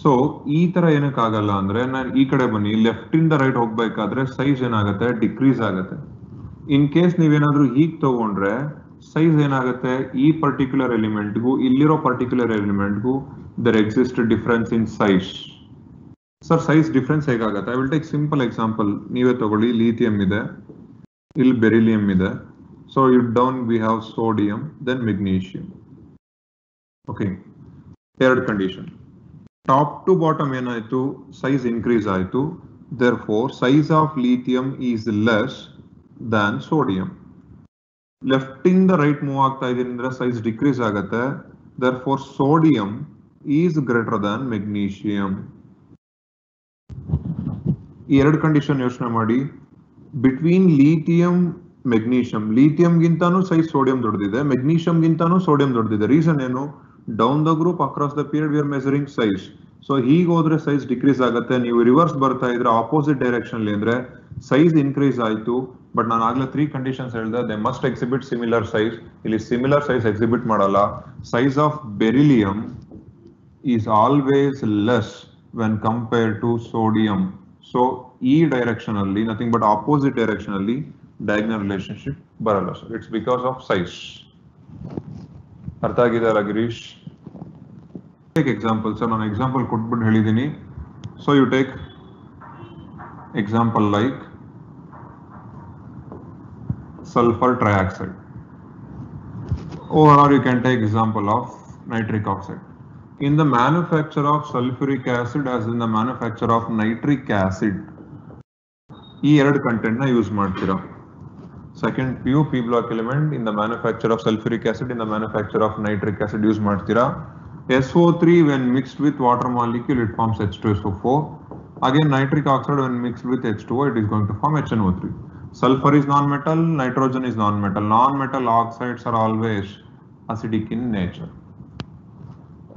ಸೊ ಈ ತರ ಏನಕ್ಕಾಗಲ್ಲ ಅಂದ್ರೆ, ನಾನು ಈ ಕಡೆ ಬನ್ನಿ, ಲೆಫ್ಟ್ ಇಂದ ರೈಟ್ ಹೋಗ್ಬೇಕಾದ್ರೆ ಸೈಜ್ ಏನಾಗುತ್ತೆ? ಡಿಕ್ರೀಸ್ ಆಗುತ್ತೆ. ಇನ್ ಕೇಸ್ ನೀವೇನಾದ್ರೂ ಹೀಗ್ ತಗೊಂಡ್ರೆ ಸೈಜ್ ಏನಾಗುತ್ತೆ? ಈ ಪರ್ಟಿಕ್ಯುಲರ್ ಎಲಿಮೆಂಟ್ಗೂ ಇಲ್ಲಿರೋ ಪರ್ಟಿಕ್ಯುಲರ್ ಎಲಿಮೆಂಟ್ಗೂ there exist difference in size. Sir size difference ಹೇಗಾಗುತ್ತೆ? I will take simple example. ನೀವೇ ತಗೊಳ್ಳಿ, ಲಿಥಿಯಂ ಇದೆ, ಇಲ್ಲಿ ಬೆರಿಲಿಯಂ ಇದೆ. So it down we have sodium, then magnesium. Okay, ಎರಡು ಕಂಡೀಷನ್. ಟಾಪ್ ಟು ಬಾಟಮ್ ಏನಾಯ್ತು? ಸೈಜ್ ಇನ್ಕ್ರೀಸ್ ಆಯ್ತು. therefore size of lithium is less than sodium. Left ಇಂದ right move ಆಗ್ತಾ ಇದೀನಿ ಅಂದ್ರೆ ಸೈಜ್ ಡಿಕ್ರೀಸ್ ಆಗುತ್ತೆ. therefore sodium is greater than magnesium. ಈ ಎರಡು ಕಂಡೀಷನ್ ಯೋಚನೆ ಮಾಡಿ. ಬಿಟ್ವೀನ್ ಲಿಥಿಯಂ ಮೆಗ್ನೀಷಿಯಂ, ಲಿಥಿಯಂ ಗಿಂತಾನು ಸೈಜ್ ಸೋಡಿಯಂ ದೊಡ್ಡದಿದೆ, ಮೆಗ್ನೀಷಿಯಂ ಗಿಂತಾನು ಸೋಡಿಯಂ ದೊಡ್ಡದಿದೆ. ರೀಸನ್ ಏನು? Down the group across the period we are measuring size. So ಹೀಗೆ ಹೋದ್ರೆ ಸೈಜ್ ಡಿಕ್ರೀಸ್ ಆಗುತ್ತೆ. ನೀವು ರಿವರ್ಸ್ ಬರ್ತಾ ಇದ್ರೆ ಆಪೋಸಿಟ್ ಡೈರೆಕ್ಷನ್ ಅಲ್ಲಿ ಅಂದ್ರೆ ಸೈಜ್ ಇನ್ಕ್ರೀಸ್ ಆಯ್ತು. ಬಟ್ ನಾನು ಆಗ್ಲೇ 3 ಕಂಡೀಷನ್ಸ್ ಹೇಳಿದೆ. They must exhibit similar size. ಇಲ್ಲಿ ಸಿಮಿಲರ್ ಸೈಜ್ ಎಕ್ಸಿಬಿಟ್ ಮಾಡಲ್ಲ. Size of beryllium is always less when compare to sodium. So ಈ ಡೈರೆಕ್ಷನ್ ಅಲ್ಲಿ ನಥಿಂಗ್ ಬಟ್ ಆಪೋಸಿಟ್ ಡೈರೆಕ್ಷನ್ ಅಲ್ಲಿ ಡಯಾಗ್ನಲ್ ರಿಲೇಶನ್ಶಿಪ್ ಬರಲ್ಲ. So it's because of size. ಅರ್ಥ ಆಗಿದೆ ಅಲ್ಲ Girish? Take example. Sir ನಾನು ಎಕ್ಸಾಂಪಲ್ ಕೊಟ್ಬಿಟ್ಟು ಹೇಳಿದ್ದೀನಿ. So you take example like sulfur trioxide, or you can take example of nitric oxide. In the manufacture of sulfuric acid as in the manufacture of nitric acid, ಈ ಎರಡು content ನ use ಮಾಡ್ತೀರಾ. Second P block element in the manufacture of sulphuric acid, in the manufacture of nitric acid use ಮಾಡ್ತೀರಾ. SO3 when mixed with water molecule it forms H2SO4. Again nitric oxide when mixed with H2O it is going to form HNO3. Sulfur is non-metal, nitrogen is non-metal. Non-metal oxides are always acidic in nature.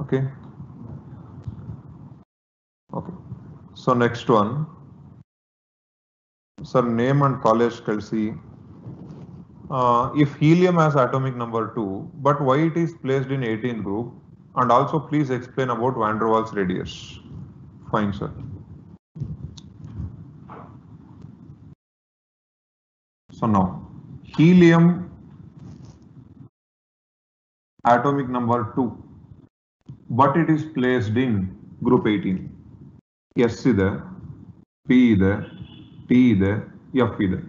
Okay. Okay. So next one. Sir, name and college kalsi. If helium has atomic number 2, but why it is placed in 18th group? And also please explain about van der Waals radius. Fine, sir. So now, helium atomic number 2, but it is placed in group 18. S ಇದೆ, P ಇದೆ, T ಇದೆ, F ಇದೆ.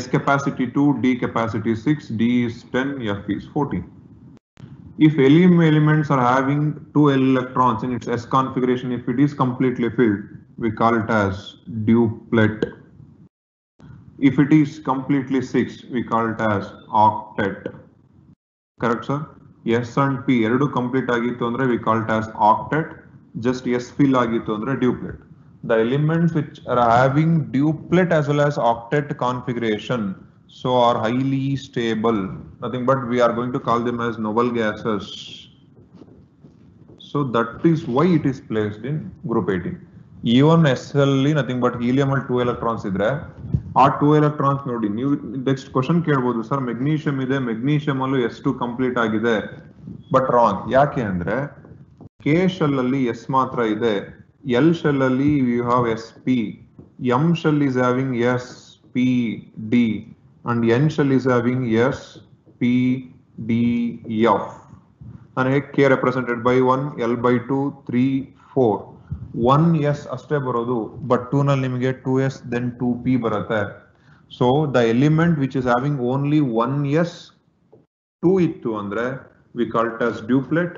S capacity 2, D capacity 6, D is 10, F is 14. If elements are having 2 electrons in its s configuration, if it is completely filled, we call it as duplet. If it is completely 6, we call it as octet. Correct, sir? S and P ಎರಡು complete ಆಗಿತ್ತು ಅಂದ್ರೆ we call it as octet. Just S fill ಆಗಿತ್ತು ಅಂದ್ರೆ duplet. The elements which are having duplet as well as octet configuration, so are highly stable. Nothing but we are going to call them as noble gases. So that is why it is placed in group 18. Even SL nothing but helium ಅಲ್ಲಿ 2 electrons ಇದ್ರೆ ಆ 2 electrons ನೋಡಿ ನೀವು next question ಕೇಳಬಹುದು sir magnesium ಇದೆ magnesium ಅಲ್ಲೂ S2 complete ಆಗಿದೆ but wrong ಯಾಕೆ ಅಂದ್ರೆ K ಶೆಲ್ ಅಲ್ಲಿ S ಮಾತ್ರ ಇದೆ L ಶೆಲ್ ಅಲ್ಲಿ you have SP M shell is having S P D and N shell is having S P D F and K represented by 1 L by 2 3 4 1 S ಅಷ್ಟೇ ಬರೋದು but 2 ನಲ್ಲಿ ನಿಮಗೆ 2S then 2P ಬರುತ್ತೆ. So the element which is having only 1S 2 ಇತ್ತು ಅಂದ್ರೆ we call it as duplet.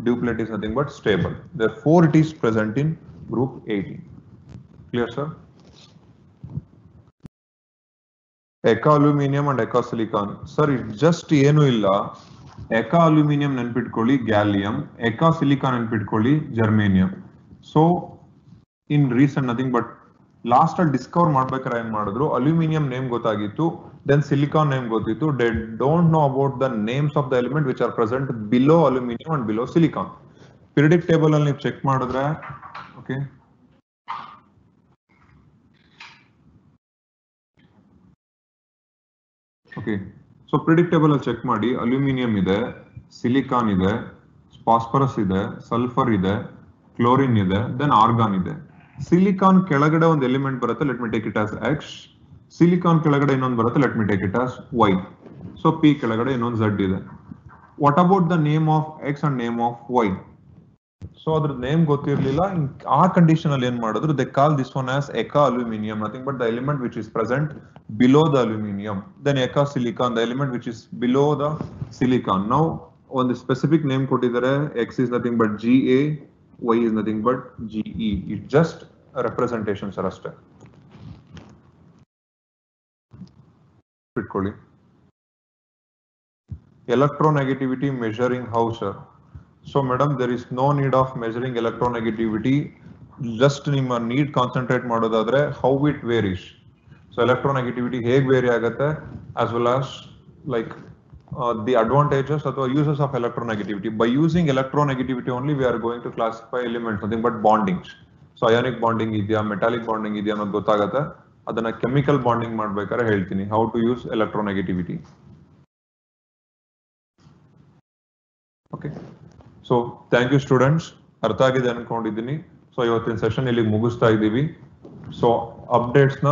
Duplet is nothing but stable. Therefore it is present in group 18. Clear, sir? Eka aluminum and eka silicon. Sir, it just ಏನು ಇಲ್ಲ eka aluminum ನೆನ್ಪಿಟ್ಕೊಳ್ಳಿ gallium, eka silicon ನೆನ್ಪಿಟ್ಕೊಳ್ಳಿ germanium. So in recent nothing but last ಅಲ್ಲಿ Discover ಮಾಡ್ಬೇಕಾದ್ರೆ ಏನ್ ಮಾಡಿದ್ರು aluminium name ಗೊತ್ತಾಗಿತ್ತು then silicon name ಗೊತ್ತಿತ್ತು they don't know about the names of the element which are present below aluminum and below silicon. Periodic table ಅಲ್ಲಿ ನೀವು check ಮಾಡಿದ್ರೆ okay okay so periodic table ಅಲ್ಲಿ check ಮಾಡಿ aluminium ಇದೆ silicon ಇದೆ phosphorus ಇದೆ sulphur ಇದೆ ಕ್ಲೋರಿನ್ ಇದೆ then ಆರ್ಗಾನ್ ಇದೆ. ಸಿಲಿಕಾನ್ ಕೆಳಗಡೆ ಒಂದು ಎಲಿಮೆಂಟ್ ಬರುತ್ತೆ let me take it as X, silicon ಕೆಳಗಡೆ ಇನ್ನೊಂದು ಬರುತ್ತೆ let me take it as Y. So P ಕೆಳಗಡೆ ಇನ್ನೊಂದು Z ಇದೆ. What about the name of X and name of Y? So ಅದ್ರ ನೇಮ್ ಗೊತ್ತಿರಲಿಲ್ಲ ಆ ಕಂಡೀಷನ್ ಅಲ್ಲಿ ಏನ್ ಮಾಡಿದ್ರು they call this one as ಎಕಾ aluminium nothing but the element which is present below the aluminium then eka silicon the element which is below the silicon. ನಾವು ಒಂದು specific name ಕೊಟ್ಟಿದ್ದಾರೆ X is nothing but GA, Y is nothing but GE. It's just a representation sir ಅಷ್ಟೇ. ಇಟ್ಕೊಳ್ಳಿ. Electronegativity measuring how, sir? So madam, there is no need of measuring electronegativity. Just ನಿಮ್ಮ need concentrate ಮಾಡೋದಾದ್ರೆ how it varies. So electronegativity ಹೇಗೆ very ಆಗುತ್ತೆ as well as like the advantages or uses of electronegativity. By using electronegativity only we are going to classify elements nothing but bondings. So ionic bonding ಇದೆಯಾ metallic bonding ಇದೆಯಾ ಅನ್ನೋದು ಗೊತ್ತಾಗುತ್ತೆ. ಅದನ್ನ chemical bonding ಮಾಡ್ಬೇಕಾದ್ರೆ ಹೇಳ್ತೀನಿ how to use electronegativity. Okay. So thank you students. ಅರ್ಥ ಆಗಿದೆ ಅನ್ಕೊಂಡಿದ್ದೀನಿ. ಸೊ ಇವತ್ತಿನ ಸೆಷನ್ ಇಲ್ಲಿ ಮುಗಿಸ್ತಾ ಇದ್ದೀವಿ. ಸೊ ಅಪ್ಡೇಟ್ಸ್ ನ